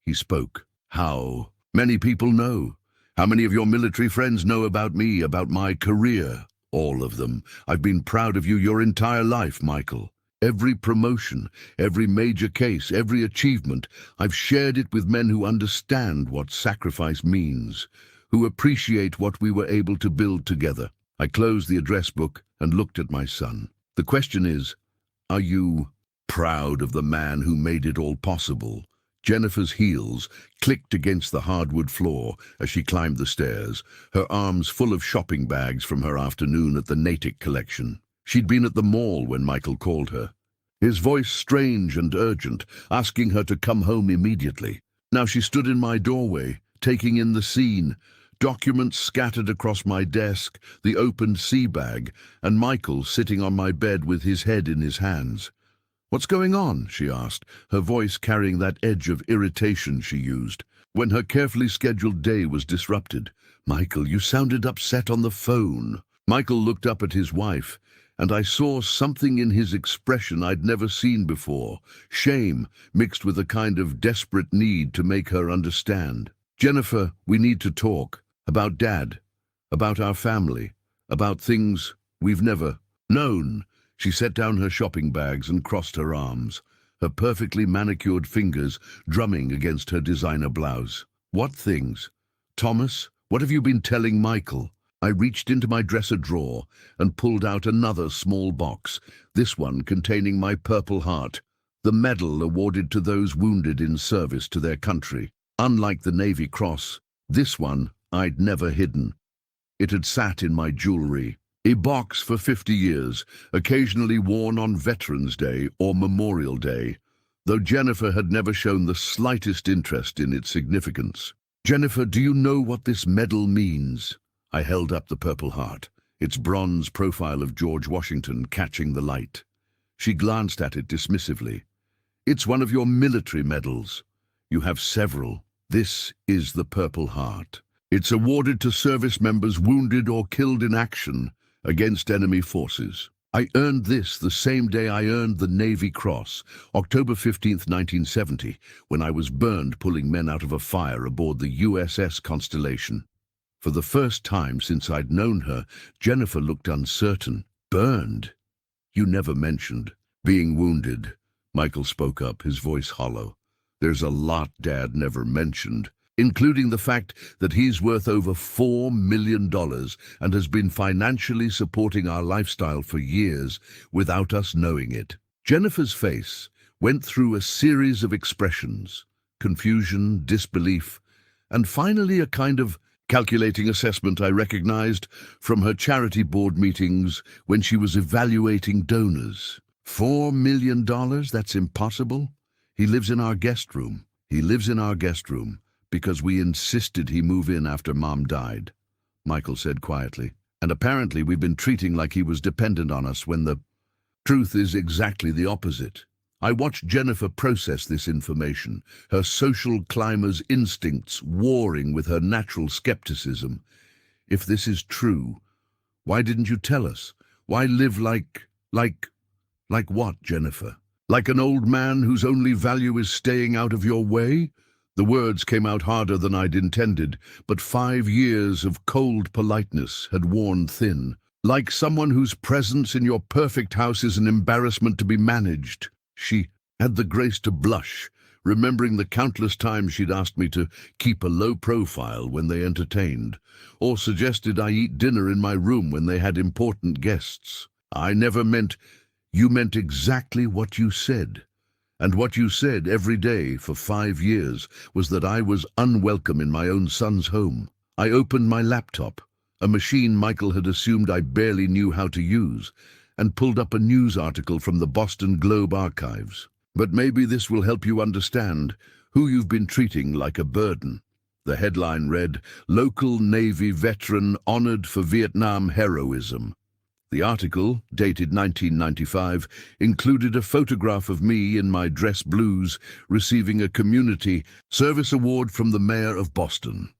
A: he spoke. How many people know? How many of your military friends know about me, about my career? All of them. I've been proud of you your entire life, Michael. Every promotion, every major case, every achievement, I've shared it with men who understand what sacrifice means, who appreciate what we were able to build together. I closed the address book and looked at my son. The question is, are you proud of the man who made it all possible? Jennifer's heels clicked against the hardwood floor as she climbed the stairs, her arms full of shopping bags from her afternoon at the Natick collection. She'd been at the mall when Michael called her, his voice strange and urgent, asking her to come home immediately. Now she stood in my doorway, taking in the scene, documents scattered across my desk, the opened sea bag, and Michael sitting on my bed with his head in his hands. What's going on? She asked, her voice carrying that edge of irritation she used when her carefully scheduled day was disrupted. Michael, you sounded upset on the phone. Michael looked up at his wife, and I saw something in his expression I'd never seen before, shame mixed with a kind of desperate need to make her understand. Jennifer, we need to talk about Dad, about our family, about things we've never known. She set down her shopping bags and crossed her arms, her perfectly manicured fingers drumming against her designer blouse. What things? Thomas, what have you been telling Michael? I reached into my dresser drawer and pulled out another small box, this one containing my Purple Heart, the medal awarded to those wounded in service to their country. Unlike the Navy Cross, this one I'd never hidden. It had sat in my jewelry, a box for 50 years, occasionally worn on Veterans Day or Memorial Day. though Jennifer had never shown the slightest interest in its significance. "Jennifer, do you know what this medal means?" I held up the Purple Heart, its bronze profile of George Washington catching the light. She glanced at it dismissively. "It's one of your military medals. You have several. This is the Purple Heart. It's awarded to service members wounded or killed in action against enemy forces. I earned this the same day I earned the Navy Cross, October 15th, 1970, when I was burned pulling men out of a fire aboard the USS Constellation." For the first time since I'd known her, Jennifer looked uncertain. "Burned? You never mentioned being wounded." Michael spoke up, his voice hollow. "There's a lot Dad never mentioned, including the fact that he's worth over $4 million and has been financially supporting our lifestyle for years without us knowing it." Jennifer's face went through a series of expressions: confusion, disbelief, and finally a kind of calculating assessment I recognized from her charity board meetings when she was evaluating donors. $4 million? That's impossible. He lives in our guest room. He lives in our guest room because we insisted he move in after Mom died," Michael said quietly. "And apparently we've been treating like he was dependent on us when the truth is exactly the opposite." I watched Jennifer process this information, her social climber's instincts warring with her natural skepticism. "If this is true, why didn't you tell us? Why live like what, Jennifer? Like an old man whose only value is staying out of your way?" The words came out harder than I'd intended, but 5 years of cold politeness had worn thin. "Like someone whose presence in your perfect house is an embarrassment to be managed." She had the grace to blush, remembering the countless times she'd asked me to keep a low profile when they entertained, or suggested I eat dinner in my room when they had important guests. "I never meant—" "You meant exactly what you said. And what you said every day for 5 years was that I was unwelcome in my own son's home." I opened my laptop, a machine Michael had assumed I barely knew how to use, and pulled up a news article from the Boston Globe archives. "But maybe this will help you understand who you've been treating like a burden." The headline read, "Local Navy Veteran Honored for Vietnam Heroism." The article, dated 1995, included a photograph of me in my dress blues receiving a community service award from the mayor of Boston.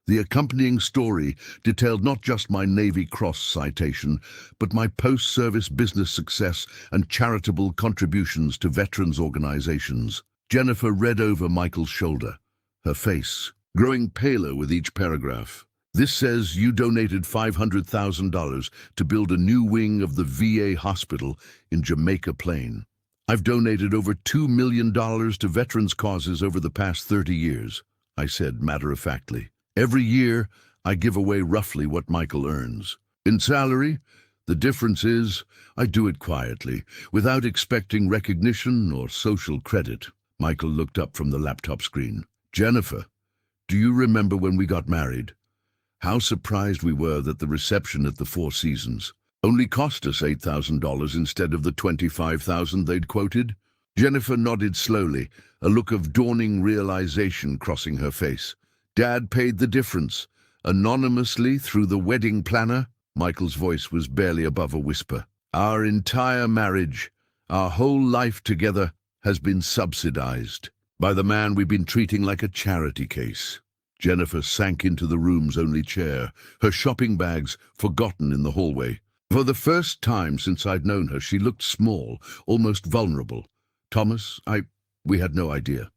A: The accompanying story detailed not just my Navy Cross citation, but my post-service business success and charitable contributions to veterans organizations. Jennifer read over Michael's shoulder, her face growing paler with each paragraph. "This says you donated $500,000 to build a new wing of the VA hospital in Jamaica Plain. I've donated over $2 million to veterans' causes over the past 30 years, I said matter-of-factly. "Every year, I give away roughly what Michael earns. In salary, the difference is I do it quietly, without expecting recognition or social credit." Michael looked up from the laptop screen. "Jennifer, do you remember when we got married? How surprised we were that the reception at the Four Seasons only cost us $8,000 instead of the $25,000 they'd quoted." Jennifer nodded slowly, a look of dawning realization crossing her face. "Dad paid the difference, anonymously through the wedding planner." Michael's voice was barely above a whisper. "Our entire marriage, our whole life together, has been subsidized by the man we've been treating like a charity case." Jennifer sank into the room's only chair, her shopping bags forgotten in the hallway. For the first time since I'd known her, she looked small, almost vulnerable. "Thomas, we had no idea.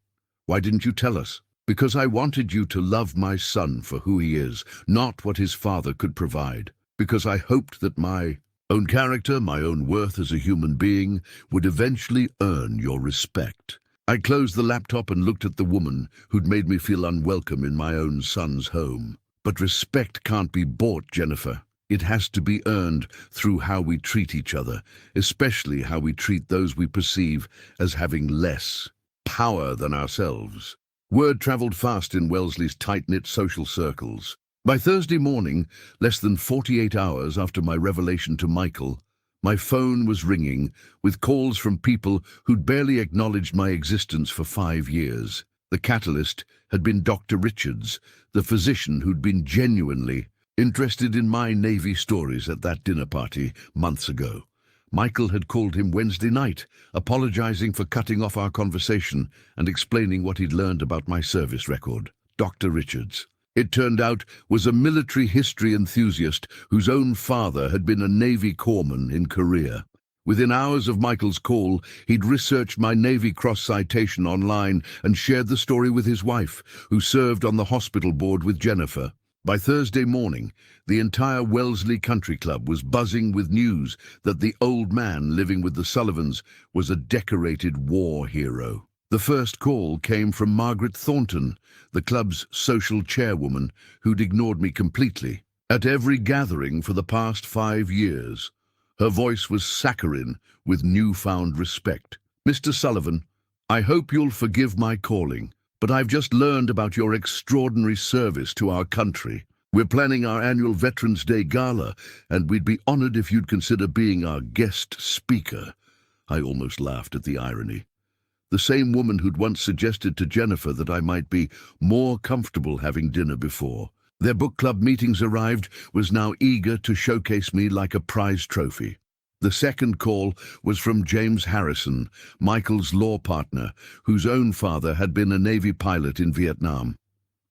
A: Why didn't you tell us?" "Because I wanted you to love my son for who he is, not what his father could provide. Because I hoped that my own character, my own worth as a human being, would eventually earn your respect." I closed the laptop and looked at the woman who'd made me feel unwelcome in my own son's home. "But respect can't be bought, Jennifer. It has to be earned through how we treat each other, especially how we treat those we perceive as having less power than ourselves." Word traveled fast in Wellesley's tight-knit social circles. By Thursday morning, less than 48 hours after my revelation to Michael, My phone was ringing with calls from people who'd barely acknowledged my existence for 5 years. The catalyst had been Dr. Richards, the physician who'd been genuinely interested in my Navy stories at that dinner party months ago. Michael had called him Wednesday night, apologizing for cutting off our conversation and explaining what he'd learned about my service record. Dr. Richards, it turned out, was a military history enthusiast whose own father had been a Navy corpsman in Korea. Within hours of Michael's call, he'd researched my Navy Cross citation online and shared the story with his wife, who served on the hospital board with Jennifer. By Thursday morning, the entire Wellesley Country Club was buzzing with news that the old man living with the Sullivans was a decorated war hero. The first call came from Margaret Thornton, the club's social chairwoman, who'd ignored me completely. At every gathering for the past 5 years, her voice was saccharine with newfound respect. "Mr. Sullivan, I hope you'll forgive my calling, but I've just learned about your extraordinary service to our country. We're planning our annual Veterans Day Gala, and we'd be honored if you'd consider being our guest speaker." I almost laughed at the irony. The same woman who'd once suggested to Jennifer that I might be more comfortable having dinner before their book club meetings arrived was now eager to showcase me like a prize trophy. The second call was from James Harrison, Michael's law partner, whose own father had been a Navy pilot in Vietnam.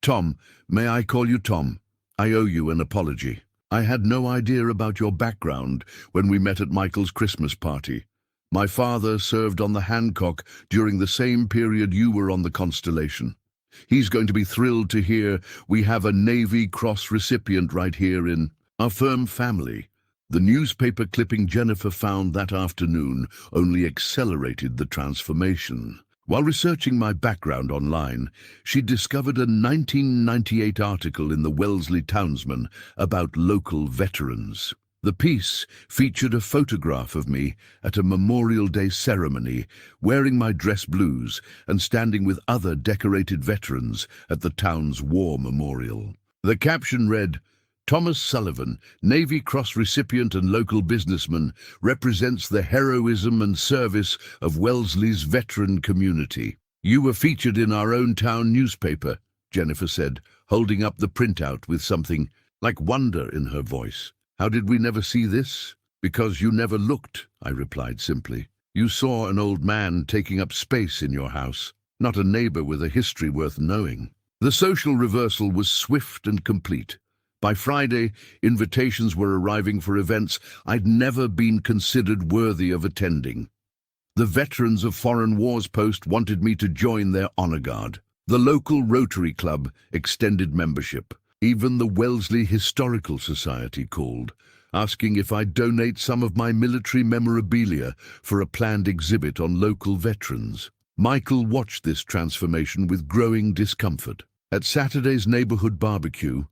A: "Tom, may I call you Tom? I owe you an apology. I had no idea about your background when we met at Michael's Christmas party. My father served on the Hancock during the same period you were on the Constellation. He's going to be thrilled to hear we have a Navy Cross recipient right here in our firm family." The newspaper clipping Jennifer found that afternoon only accelerated the transformation. While researching my background online, she discovered a 1998 article in the Wellesley Townsman about local veterans. The piece featured a photograph of me at a Memorial Day ceremony, wearing my dress blues and standing with other decorated veterans at the town's war memorial. The caption read, "Thomas Sullivan, Navy Cross recipient and local businessman, represents the heroism and service of Wellesley's veteran community. You were featured in our own town newspaper," Jennifer said, holding up the printout with something like wonder in her voice. "How did we never see this?" "Because you never looked," I replied simply. "You saw an old man taking up space in your house, not a neighbor with a history worth knowing." The social reversal was swift and complete. By Friday, invitations were arriving for events I'd never been considered worthy of attending. The Veterans of Foreign Wars Post wanted me to join their honor guard. The local Rotary Club extended membership. Even the Wellesley Historical Society called, asking if I'd donate some of my military memorabilia for a planned exhibit on local veterans. Michael watched this transformation with growing discomfort. At Saturday's neighborhood barbecue,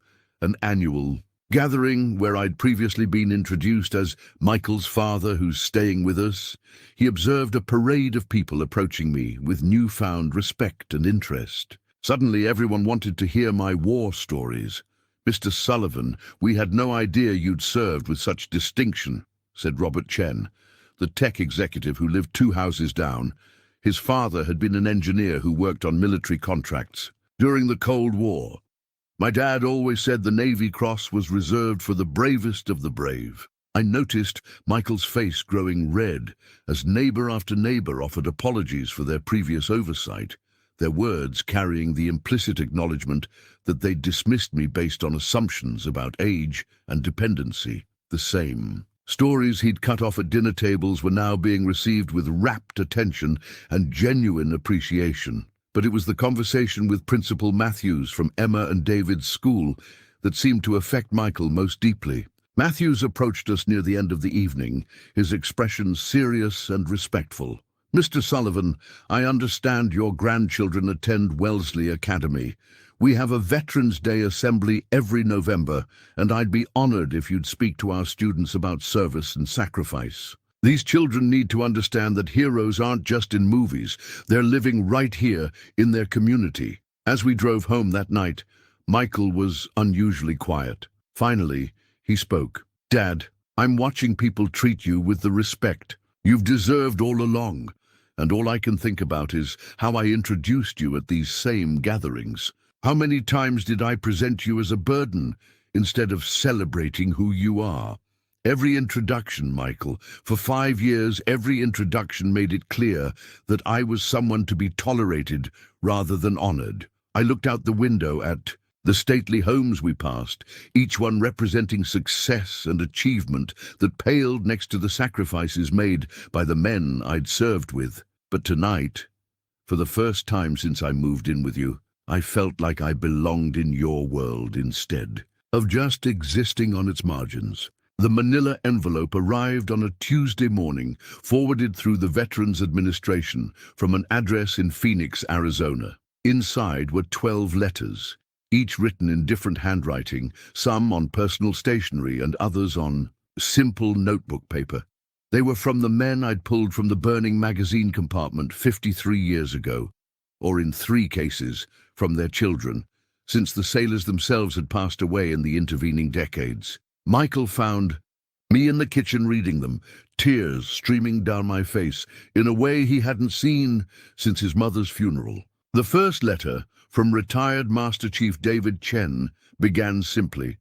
A: an annual gathering where I'd previously been introduced as Michael's father who's staying with us, he observed a parade of people approaching me with newfound respect and interest. Suddenly, everyone wanted to hear my war stories. "Mr. Sullivan, we had no idea you'd served with such distinction," said Robert Chen, the tech executive who lived 2 houses down. His father had been an engineer who worked on military contracts during the Cold War. "My dad always said the Navy Cross was reserved for the bravest of the brave." I noticed Michael's face growing red as neighbor after neighbor offered apologies for their previous oversight, their words carrying the implicit acknowledgement that they'd dismissed me based on assumptions about age and dependency. The same stories he'd cut off at dinner tables were now being received with rapt attention and genuine appreciation. But it was the conversation with Principal Matthews from Emma and David's school that seemed to affect Michael most deeply. Matthews approached us near the end of the evening, his expression serious and respectful. "Mr. Sullivan, I understand your grandchildren attend Wellesley Academy. We have a Veterans Day assembly every November, and I'd be honored if you'd speak to our students about service and sacrifice. These children need to understand that heroes aren't just in movies, they're living right here in their community." As we drove home that night, Michael was unusually quiet. Finally, he spoke. "Dad, I'm watching people treat you with the respect you've deserved all along, and all I can think about is how I introduced you at these same gatherings. How many times did I present you as a burden instead of celebrating who you are? Every introduction, Michael, for 5 years, every introduction made it clear that I was someone to be tolerated rather than honored. I looked out the window at the stately homes we passed, each one representing success and achievement that paled next to the sacrifices made by the men I'd served with. But tonight, for the first time since I moved in with you, I felt like I belonged in your world instead of just existing on its margins. The manila envelope arrived on a Tuesday morning, forwarded through the Veterans Administration from an address in Phoenix, Arizona. Inside were 12 letters, each written in different handwriting, some on personal stationery and others on simple notebook paper. They were from the men I'd pulled from the burning magazine compartment 53 years ago, or in 3 cases, from their children, since the sailors themselves had passed away in the intervening decades. Michael found me in the kitchen reading them, tears streaming down my face in a way he hadn't seen since his mother's funeral. The first letter, from retired Master Chief David Chen, began simply,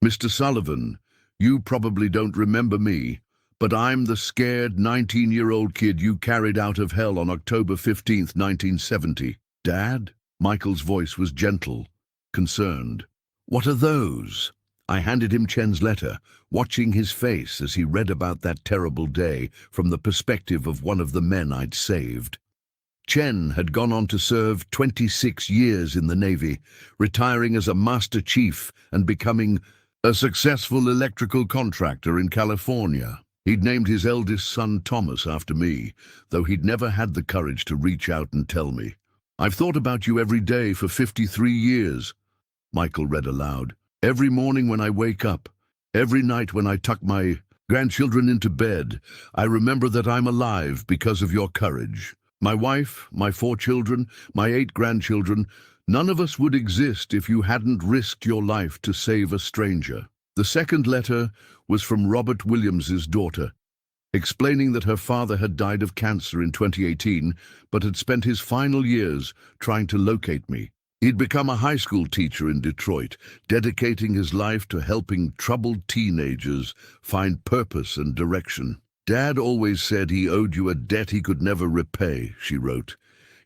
A: "Mr. Sullivan, you probably don't remember me, but I'm the scared 19-year-old kid you carried out of hell on October 15th, 1970. Dad?" Michael's voice was gentle, concerned. "What are those?" I handed him Chen's letter, watching his face as he read about that terrible day from the perspective of one of the men I'd saved. Chen had gone on to serve 26 years in the Navy, retiring as a Master Chief and becoming a successful electrical contractor in California. He'd named his eldest son Thomas after me, though he'd never had the courage to reach out and tell me. "I've thought about you every day for 53 years, Michael read aloud. "Every morning when I wake up, every night when I tuck my grandchildren into bed, I remember that I'm alive because of your courage. My wife, my 4 children, my 8 grandchildren, none of us would exist if you hadn't risked your life to save a stranger." The second letter was from Robert Williams's daughter, explaining that her father had died of cancer in 2018, but had spent his final years trying to locate me. He'd become a high school teacher in Detroit, dedicating his life to helping troubled teenagers find purpose and direction. "Dad always said he owed you a debt he could never repay," she wrote.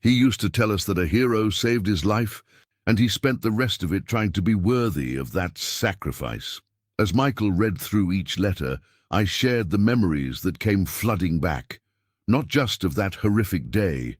A: "He used to tell us that a hero saved his life, and he spent the rest of it trying to be worthy of that sacrifice." As Michael read through each letter, I shared the memories that came flooding back, not just of that horrific day,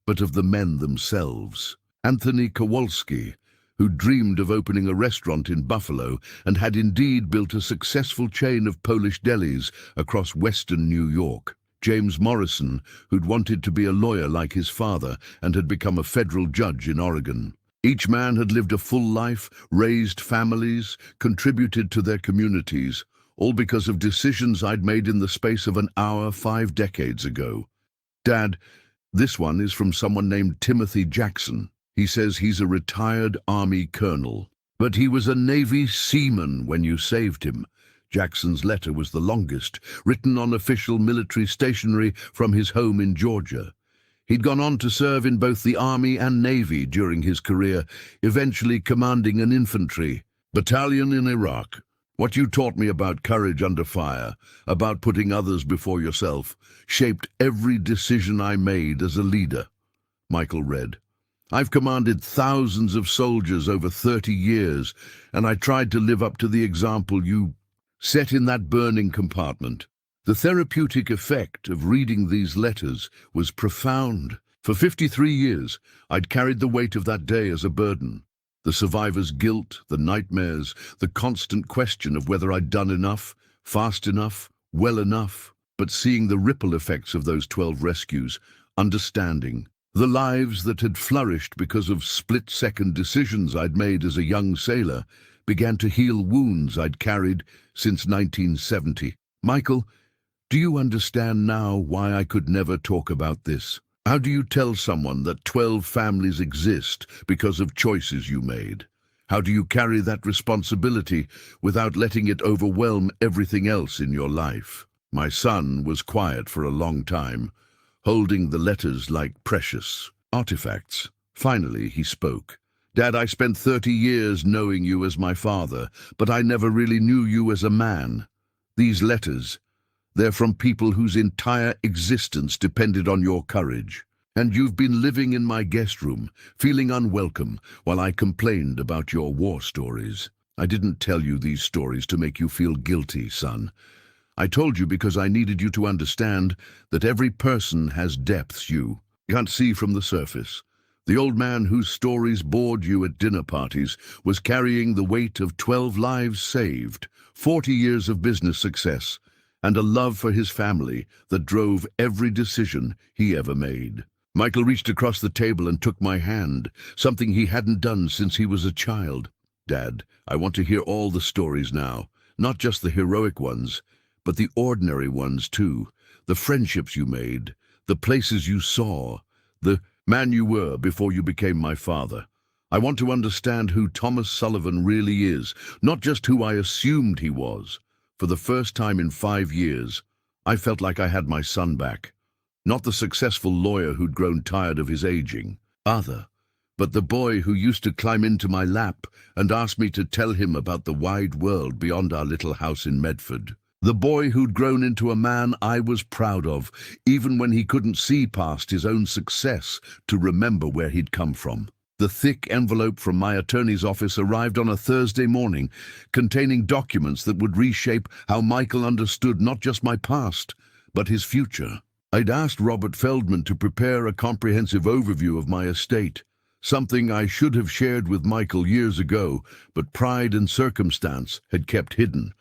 A: but of the men themselves. Anthony Kowalski, who dreamed of opening a restaurant in Buffalo and had indeed built a successful chain of Polish delis across western New York. James Morrison, who'd wanted to be a lawyer like his father and had become a federal judge in Oregon. Each man had lived a full life, raised families, contributed to their communities, all because of decisions I'd made in the space of an hour 5 decades ago. "Dad, this one is from someone named Timothy Jackson. He says he's a retired Army colonel, but he was a Navy seaman when you saved him." Jackson's letter was the longest, written on official military stationery from his home in Georgia. He'd gone on to serve in both the Army and Navy during his career, eventually commanding an infantry battalion in Iraq. "What you taught me about courage under fire, about putting others before yourself, shaped every decision I made as a leader," Michael read. "I've commanded thousands of soldiers over 30 years, and I tried to live up to the example you set in that burning compartment." The therapeutic effect of reading these letters was profound. For 53 years, I'd carried the weight of that day as a burden. The survivor's guilt, the nightmares, the constant question of whether I'd done enough, fast enough, well enough. But seeing the ripple effects of those 12 rescues, understanding the lives that had flourished because of split-second decisions I'd made as a young sailor, began to heal wounds I'd carried since 1970. "Michael, do you understand now why I could never talk about this? How do you tell someone that 12 families exist because of choices you made? How do you carry that responsibility without letting it overwhelm everything else in your life? My son was quiet for a long time, holding the letters like precious artifacts. Finally, he spoke. Dad, I spent 30 years knowing you as my father, but I never really knew you as a man. These letters, they're from people whose entire existence depended on your courage. And you've been living in my guest room, feeling unwelcome, while I complained about your war stories. I didn't tell you these stories to make you feel guilty, son. I told you because I needed you to understand that every person has depths you can't see from the surface. The old man whose stories bored you at dinner parties was carrying the weight of 12 lives saved, 40 years of business success, and a love for his family that drove every decision he ever made. Michael reached across the table and took my hand, something he hadn't done since he was a child. Dad, I want to hear all the stories now, not just the heroic ones, but the ordinary ones too. The friendships you made, the places you saw, the man you were before you became my father. I want to understand who Thomas Sullivan really is, not just who I assumed he was. For the first time in 5 years, I felt like I had my son back. Not the successful lawyer who'd grown tired of his aging, but the boy who used to climb into my lap and ask me to tell him about the wide world beyond our little house in Medford. The boy who'd grown into a man I was proud of, even when he couldn't see past his own success to remember where he'd come from. The thick envelope from my attorney's office arrived on a Thursday morning, containing documents that would reshape how Michael understood not just my past, but his future. I'd asked Robert Feldman to prepare a comprehensive overview of my estate, something I should have shared with Michael years ago, but pride and circumstance had kept hidden.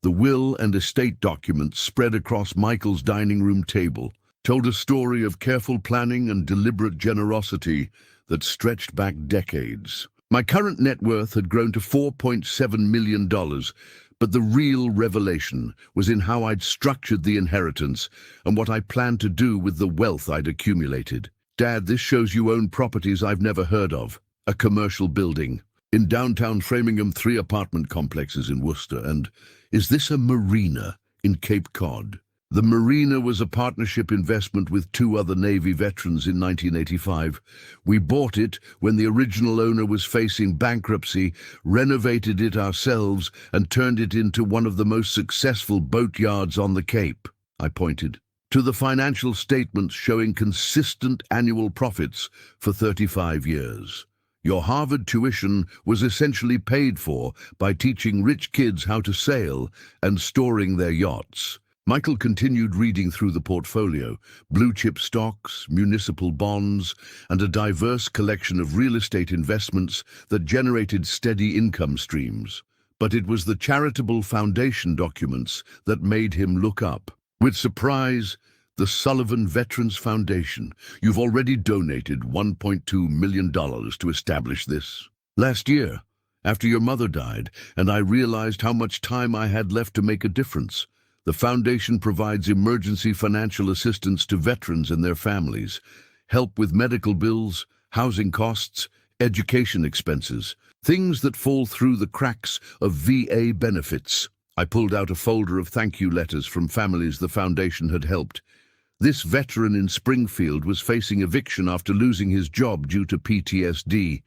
A: The will and estate documents spread across Michael's dining room table told a story of careful planning and deliberate generosity that stretched back decades. My current net worth had grown to $4.7 million, but the real revelation was in how I'd structured the inheritance and what I planned to do with the wealth I'd accumulated. Dad, this shows you own properties I've never heard of. A commercial building in downtown Framingham, 3 apartment complexes in Worcester, and is this a marina in Cape Cod? The marina was a partnership investment with 2 other Navy veterans in 1985. We bought it when the original owner was facing bankruptcy, renovated it ourselves, and turned it into one of the most successful boatyards on the Cape. I pointed to the financial statements showing consistent annual profits for 35 years. Your Harvard tuition was essentially paid for by teaching rich kids how to sail and storing their yachts. Michael continued reading through the portfolio, blue-chip stocks, municipal bonds, and a diverse collection of real estate investments that generated steady income streams. But it was the charitable foundation documents that made him look up. With surprise, the Sullivan Veterans Foundation. You've already donated $1.2 million to establish this. Last year, after your mother died, and I realized how much time I had left to make a difference. The foundation provides emergency financial assistance to veterans and their families, help with medical bills, housing costs, education expenses, things that fall through the cracks of VA benefits. I pulled out a folder of thank you letters from families the foundation had helped. This veteran in Springfield was facing eviction after losing his job due to PTSD.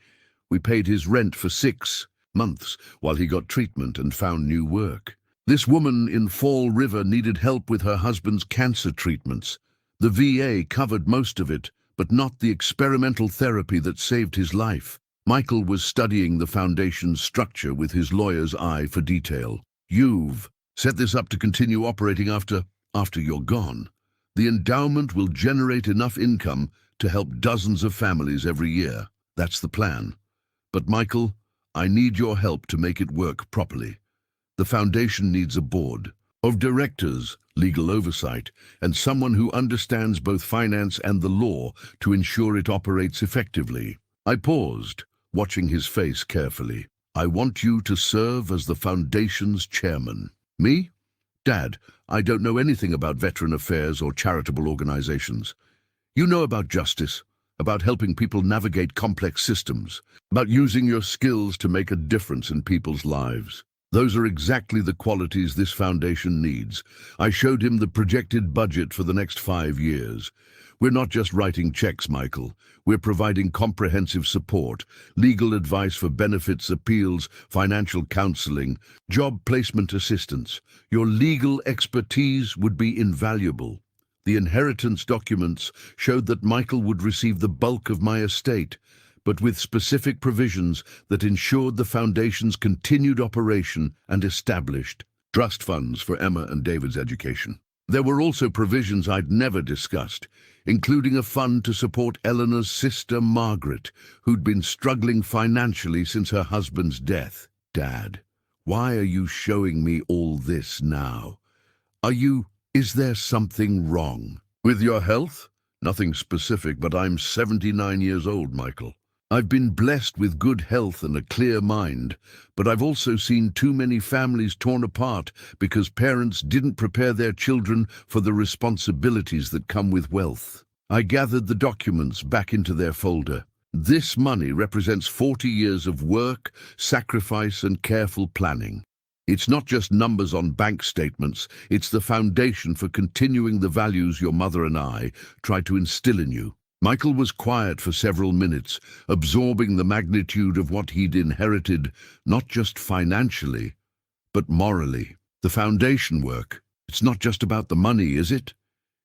A: We paid his rent for 6 months while he got treatment and found new work. This woman in Fall River needed help with her husband's cancer treatments. The VA covered most of it, but not the experimental therapy that saved his life. Michael was studying the foundation's structure with his lawyer's eye for detail. You've set this up to continue operating after you're gone. The endowment will generate enough income to help dozens of families every year. That's the plan. But Michael, I need your help to make it work properly. The foundation needs a board of directors, legal oversight, and someone who understands both finance and the law to ensure it operates effectively. I paused, watching his face carefully. I want you to serve as the foundation's chairman. Me? Dad, I don't know anything about veteran affairs or charitable organizations. You know about justice, about helping people navigate complex systems, about using your skills to make a difference in people's lives. Those are exactly the qualities this foundation needs. I showed him the projected budget for the next 5 years. We're not just writing checks, Michael. We're providing comprehensive support, legal advice for benefits appeals, financial counseling, job placement assistance. Your legal expertise would be invaluable. The inheritance documents showed that Michael would receive the bulk of my estate, but with specific provisions that ensured the foundation's continued operation and established trust funds for Emma and David's education. There were also provisions I'd never discussed, including a fund to support Eleanor's sister Margaret, who'd been struggling financially since her husband's death. Dad, why are you showing me all this now? Is there something wrong? With your health? Nothing specific, but I'm 79 years old, Michael. I've been blessed with good health and a clear mind, but I've also seen too many families torn apart because parents didn't prepare their children for the responsibilities that come with wealth. I gathered the documents back into their folder. This money represents 40 years of work, sacrifice, and careful planning. It's not just numbers on bank statements, it's the foundation for continuing the values your mother and I tried to instill in you. Michael was quiet for several minutes, absorbing the magnitude of what he'd inherited, not just financially, but morally. The foundation work, it's not just about the money, is it?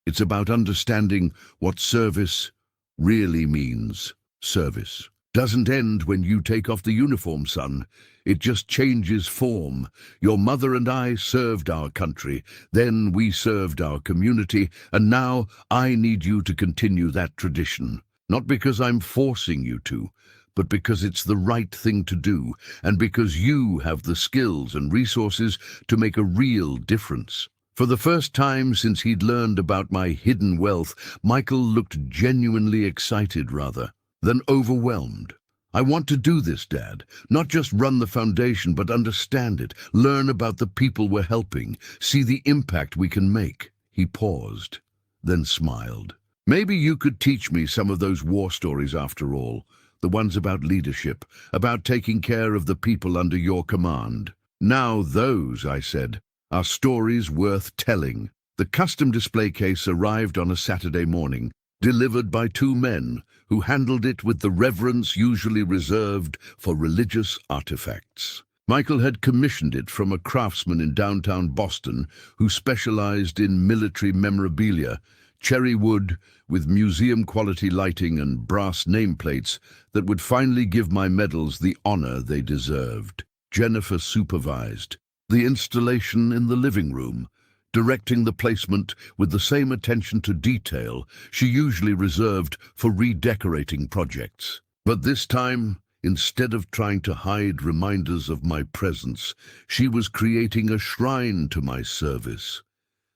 A: It's about understanding what service really means. Service doesn't end when you take off the uniform, son. It just changes form. Your mother and I served our country, then we served our community, and now I need you to continue that tradition. Not because I'm forcing you to, but because it's the right thing to do, and because you have the skills and resources to make a real difference. For the first time since he'd learned about my hidden wealth, Michael looked genuinely excited rather than overwhelmed. I want to do this, Dad. Not just run the foundation, but understand it, learn about the people we're helping, see the impact we can make. He paused, then smiled. Maybe you could teach me some of those war stories after all, the ones about leadership, about taking care of the people under your command. Now those, I said, are stories worth telling. The custom display case arrived on a Saturday morning, delivered by 2 men who handled it with the reverence usually reserved for religious artifacts. Michael had commissioned it from a craftsman in downtown Boston who specialized in military memorabilia, cherry wood with museum-quality lighting and brass nameplates that would finally give my medals the honor they deserved. Jennifer supervised the installation in the living room, directing the placement with the same attention to detail she usually reserved for redecorating projects. But this time, instead of trying to hide reminders of my presence, she was creating a shrine to my service.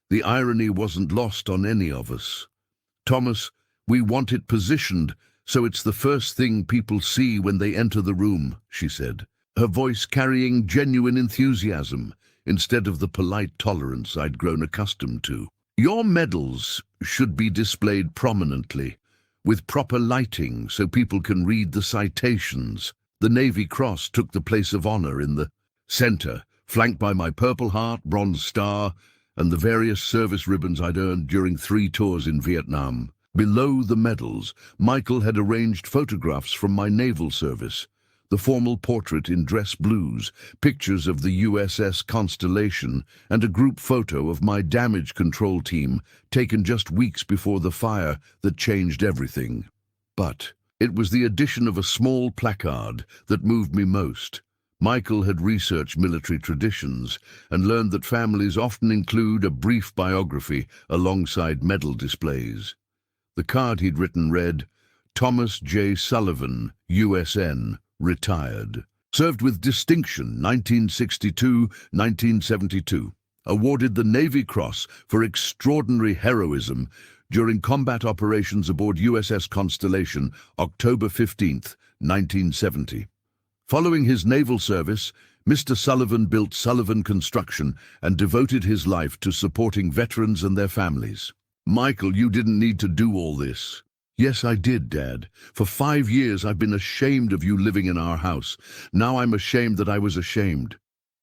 A: The irony wasn't lost on any of us. Thomas, we want it positioned so it's the first thing people see when they enter the room, she said, her voice carrying genuine enthusiasm instead of the polite tolerance I'd grown accustomed to. Your medals should be displayed prominently, with proper lighting so people can read the citations. The Navy Cross took the place of honor in the center, flanked by my Purple Heart, Bronze Star, and the various service ribbons I'd earned during 3 tours in Vietnam. Below the medals, Michael had arranged photographs from my naval service, the formal portrait in dress blues, pictures of the USS Constellation, and a group photo of my damage control team taken just weeks before the fire that changed everything. But it was the addition of a small placard that moved me most. Michael had researched military traditions and learned that families often include a brief biography alongside medal displays. The card he'd written read, Thomas J. Sullivan, USN, retired. Served with distinction 1962-1972. Awarded the Navy Cross for extraordinary heroism during combat operations aboard USS Constellation, October 15, 1970. Following his naval service, Mr. Sullivan built Sullivan Construction and devoted his life to supporting veterans and their families. Michael, you didn't need to do all this. Yes, I did, Dad. For 5 years I've been ashamed of you living in our house. Now I'm ashamed that I was ashamed.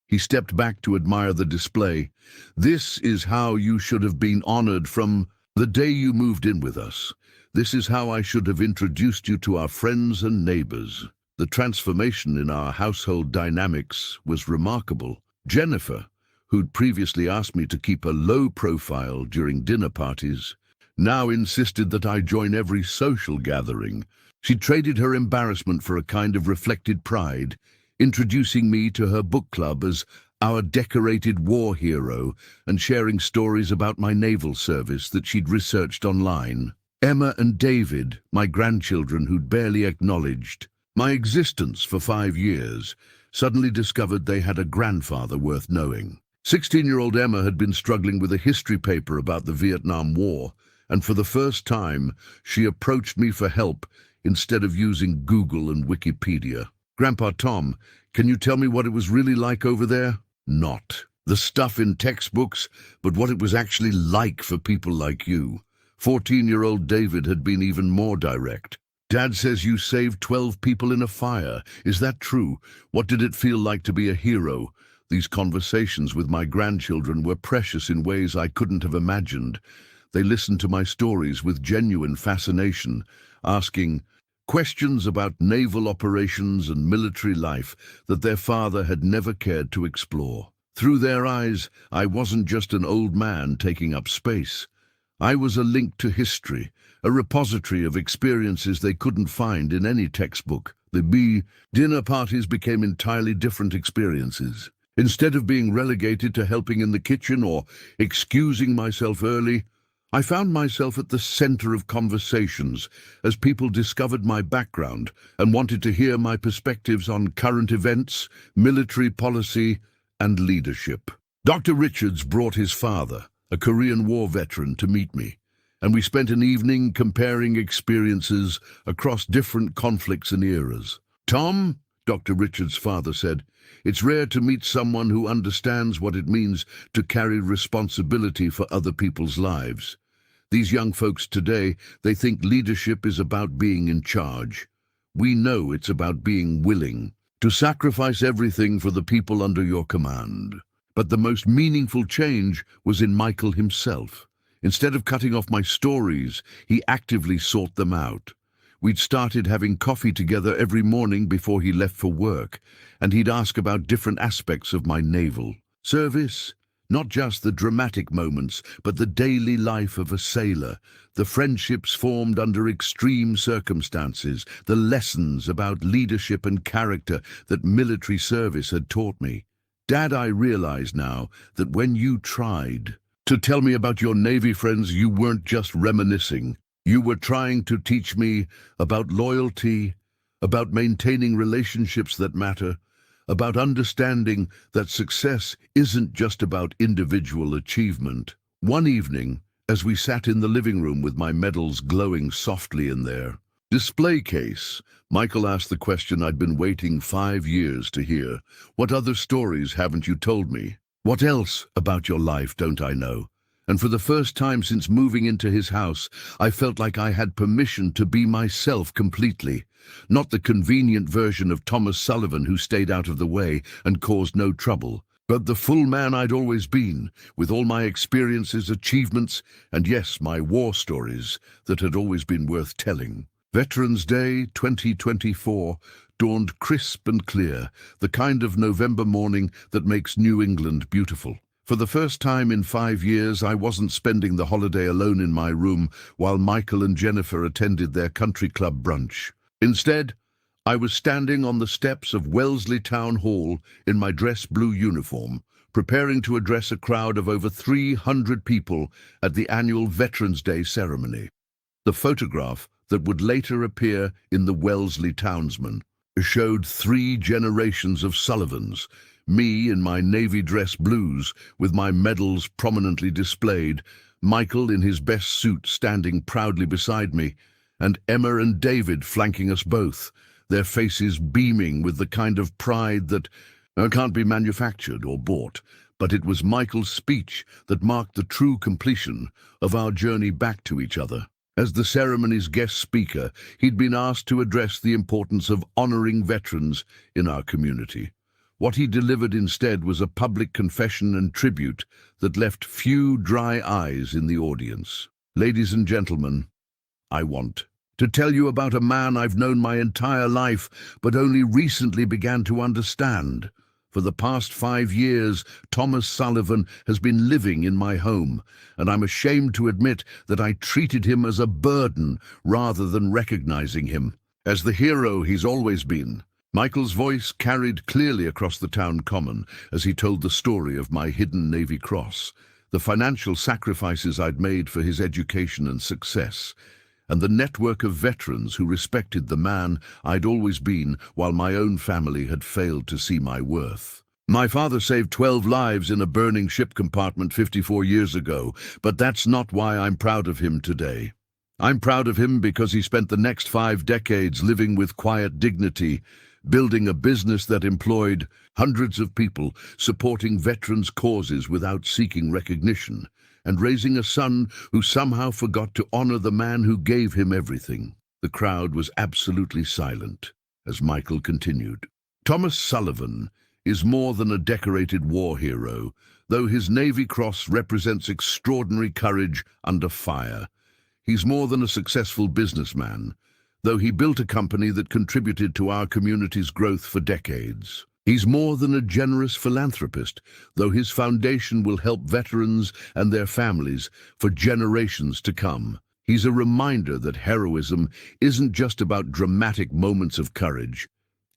A: He stepped back to admire the display. This is how you should have been honored from the day you moved in with us. This is how I should have introduced you to our friends and neighbors. The transformation in our household dynamics was remarkable. Jennifer, who'd previously asked me to keep a low profile during dinner parties, now insisted that I join every social gathering. She traded her embarrassment for a kind of reflected pride, introducing me to her book club as our decorated war hero and sharing stories about my naval service that she'd researched online. Emma and David, my grandchildren who'd barely acknowledged my existence for 5 years, suddenly discovered they had a grandfather worth knowing. 16-year-old Emma had been struggling with a history paper about the Vietnam War, and for the first time, she approached me for help instead of using Google and Wikipedia. Grandpa Tom, can you tell me what it was really like over there? Not the stuff in textbooks, but what it was actually like for people like you. 14-year-old David had been even more direct. Dad says you saved 12 people in a fire. Is that true? What did it feel like to be a hero? These conversations with my grandchildren were precious in ways I couldn't have imagined. They listened to my stories with genuine fascination, asking questions about naval operations and military life that their father had never cared to explore. Through their eyes, I wasn't just an old man taking up space. I was a link to history, a repository of experiences they couldn't find in any textbook. Dinner parties became entirely different experiences. Instead of being relegated to helping in the kitchen or excusing myself early, I found myself at the center of conversations as people discovered my background and wanted to hear my perspectives on current events, military policy, and leadership. Dr. Richards brought his father, a Korean War veteran, to meet me, and we spent an evening comparing experiences across different conflicts and eras. Tom, Dr. Richards' father said, it's rare to meet someone who understands what it means to carry responsibility for other people's lives. These young folks today, they think leadership is about being in charge. We know it's about being willing to sacrifice everything for the people under your command. But the most meaningful change was in Michael himself. Instead of cutting off my stories, he actively sought them out. We'd started having coffee together every morning before he left for work, and he'd ask about different aspects of my naval service. Not just the dramatic moments, but the daily life of a sailor, the friendships formed under extreme circumstances, the lessons about leadership and character that military service had taught me. Dad, I realize now that when you tried to tell me about your Navy friends, you weren't just reminiscing. You were trying to teach me about loyalty, about maintaining relationships that matter, about understanding that success isn't just about individual achievement. One evening, as we sat in the living room with my medals glowing softly in their display case, Michael asked the question I'd been waiting 5 years to hear. What other stories haven't you told me? What else about your life don't I know? And for the first time since moving into his house, I felt like I had permission to be myself completely. Not the convenient version of Thomas Sullivan who stayed out of the way and caused no trouble, but the full man I'd always been, with all my experiences, achievements, and yes, my war stories that had always been worth telling. Veterans Day 2024 dawned crisp and clear, the kind of November morning that makes New England beautiful. For the first time in 5 years, I wasn't spending the holiday alone in my room while Michael and Jennifer attended their country club brunch. Instead, I was standing on the steps of Wellesley Town Hall in my dress blue uniform, preparing to address a crowd of over 300 people at the annual Veterans Day ceremony. The photograph that would later appear in the Wellesley Townsman showed 3 generations of Sullivans, me in my navy dress blues with my medals prominently displayed, Michael in his best suit standing proudly beside me, and Emma and David flanking us both, their faces beaming with the kind of pride that can't be manufactured or bought. But it was Michael's speech that marked the true completion of our journey back to each other. As the ceremony's guest speaker, he'd been asked to address the importance of honoring veterans in our community. What he delivered instead was a public confession and tribute that left few dry eyes in the audience. Ladies and gentlemen, I want to tell you about a man I've known my entire life, but only recently began to understand. For the past 5 years, Thomas Sullivan has been living in my home, and I'm ashamed to admit that I treated him as a burden rather than recognizing him as the hero he's always been. Michael's voice carried clearly across the town common as he told the story of my hidden Navy Cross, the financial sacrifices I'd made for his education and success, and the network of veterans who respected the man I'd always been while my own family had failed to see my worth. My father saved 12 lives in a burning ship compartment 54 years ago, but that's not why I'm proud of him today. I'm proud of him because he spent the next 5 decades living with quiet dignity, building a business that employed hundreds of people, supporting veterans' causes without seeking recognition, and raising a son who somehow forgot to honor the man who gave him everything. The crowd was absolutely silent as Michael continued. Thomas Sullivan is more than a decorated war hero, though his Navy Cross represents extraordinary courage under fire. He's more than a successful businessman, though he built a company that contributed to our community's growth for decades. He's more than a generous philanthropist, though his foundation will help veterans and their families for generations to come. He's a reminder that heroism isn't just about dramatic moments of courage.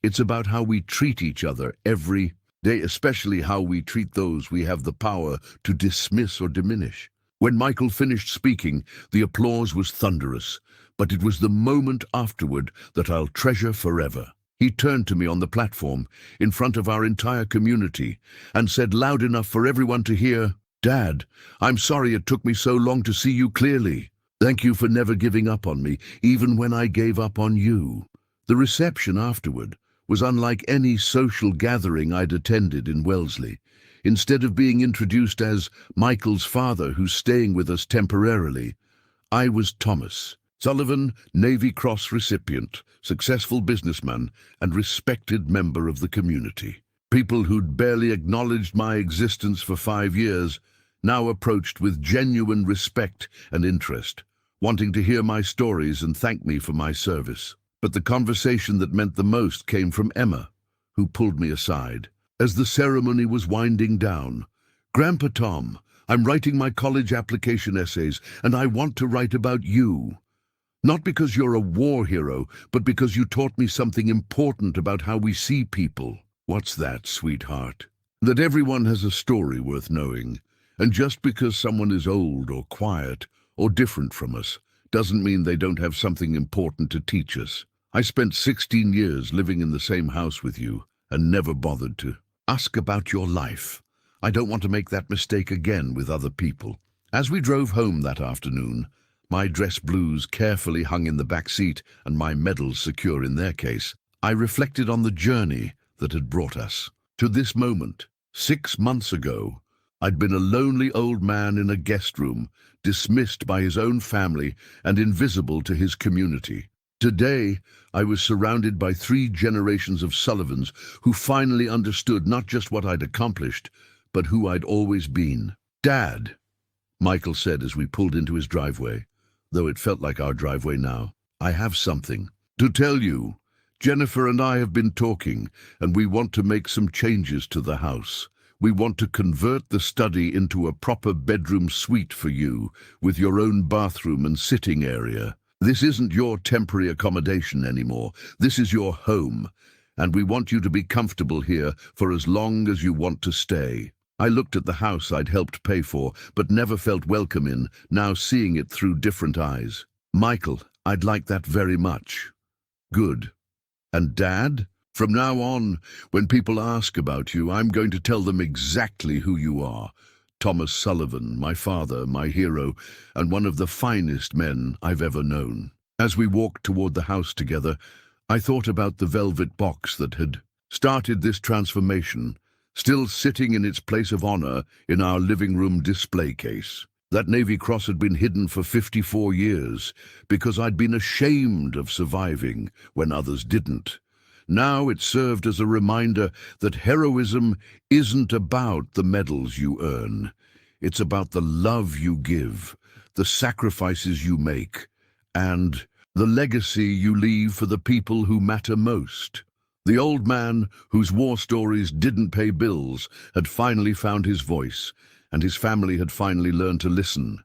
A: It's about how we treat each other every day, especially how we treat those we have the power to dismiss or diminish. When Michael finished speaking, the applause was thunderous, but it was the moment afterward that I'll treasure forever. He turned to me on the platform, in front of our entire community, and said loud enough for everyone to hear, "Dad, I'm sorry it took me so long to see you clearly. Thank you for never giving up on me, even when I gave up on you." The reception afterward was unlike any social gathering I'd attended in Wellesley. Instead of being introduced as Michael's father who's staying with us temporarily, I was Thomas Sullivan, Navy Cross recipient, successful businessman, and respected member of the community. People who'd barely acknowledged my existence for 5 years now approached with genuine respect and interest, wanting to hear my stories and thank me for my service. But the conversation that meant the most came from Emma, who pulled me aside. As the ceremony was winding down, "Grandpa Tom, I'm writing my college application essays, and I want to write about you. Not because you're a war hero, but because you taught me something important about how we see people." "What's that, sweetheart?" "That everyone has a story worth knowing, and just because someone is old or quiet or different from us doesn't mean they don't have something important to teach us. I spent 16 years living in the same house with you and never bothered to ask about your life. I don't want to make that mistake again with other people." As we drove home that afternoon, my dress blues carefully hung in the back seat and my medals secure in their case, I reflected on the journey that had brought us to this moment. 6 months ago, I'd been a lonely old man in a guest room, dismissed by his own family and invisible to his community. Today, I was surrounded by 3 generations of Sullivans who finally understood not just what I'd accomplished, but who I'd always been. "Dad," Michael said as we pulled into his driveway, though it felt like our driveway now, "I have something to tell you. Jennifer and I have been talking, and we want to make some changes to the house. We want to convert the study into a proper bedroom suite for you, with your own bathroom and sitting area. This isn't your temporary accommodation anymore. This is your home, and we want you to be comfortable here for as long as you want to stay." I looked at the house I'd helped pay for, but never felt welcome in, now seeing it through different eyes. "Michael, I'd like that very much." "Good. And Dad? From now on, when people ask about you, I'm going to tell them exactly who you are. Thomas Sullivan, my father, my hero, and one of the finest men I've ever known." As we walked toward the house together, I thought about the velvet box that had started this transformation, still sitting in its place of honor in our living room display case. That Navy Cross had been hidden for 54 years because I'd been ashamed of surviving when others didn't. Now it served as a reminder that heroism isn't about the medals you earn. It's about the love you give, the sacrifices you make, and the legacy you leave for the people who matter most. The old man, whose war stories didn't pay bills, had finally found his voice, and his family had finally learned to listen.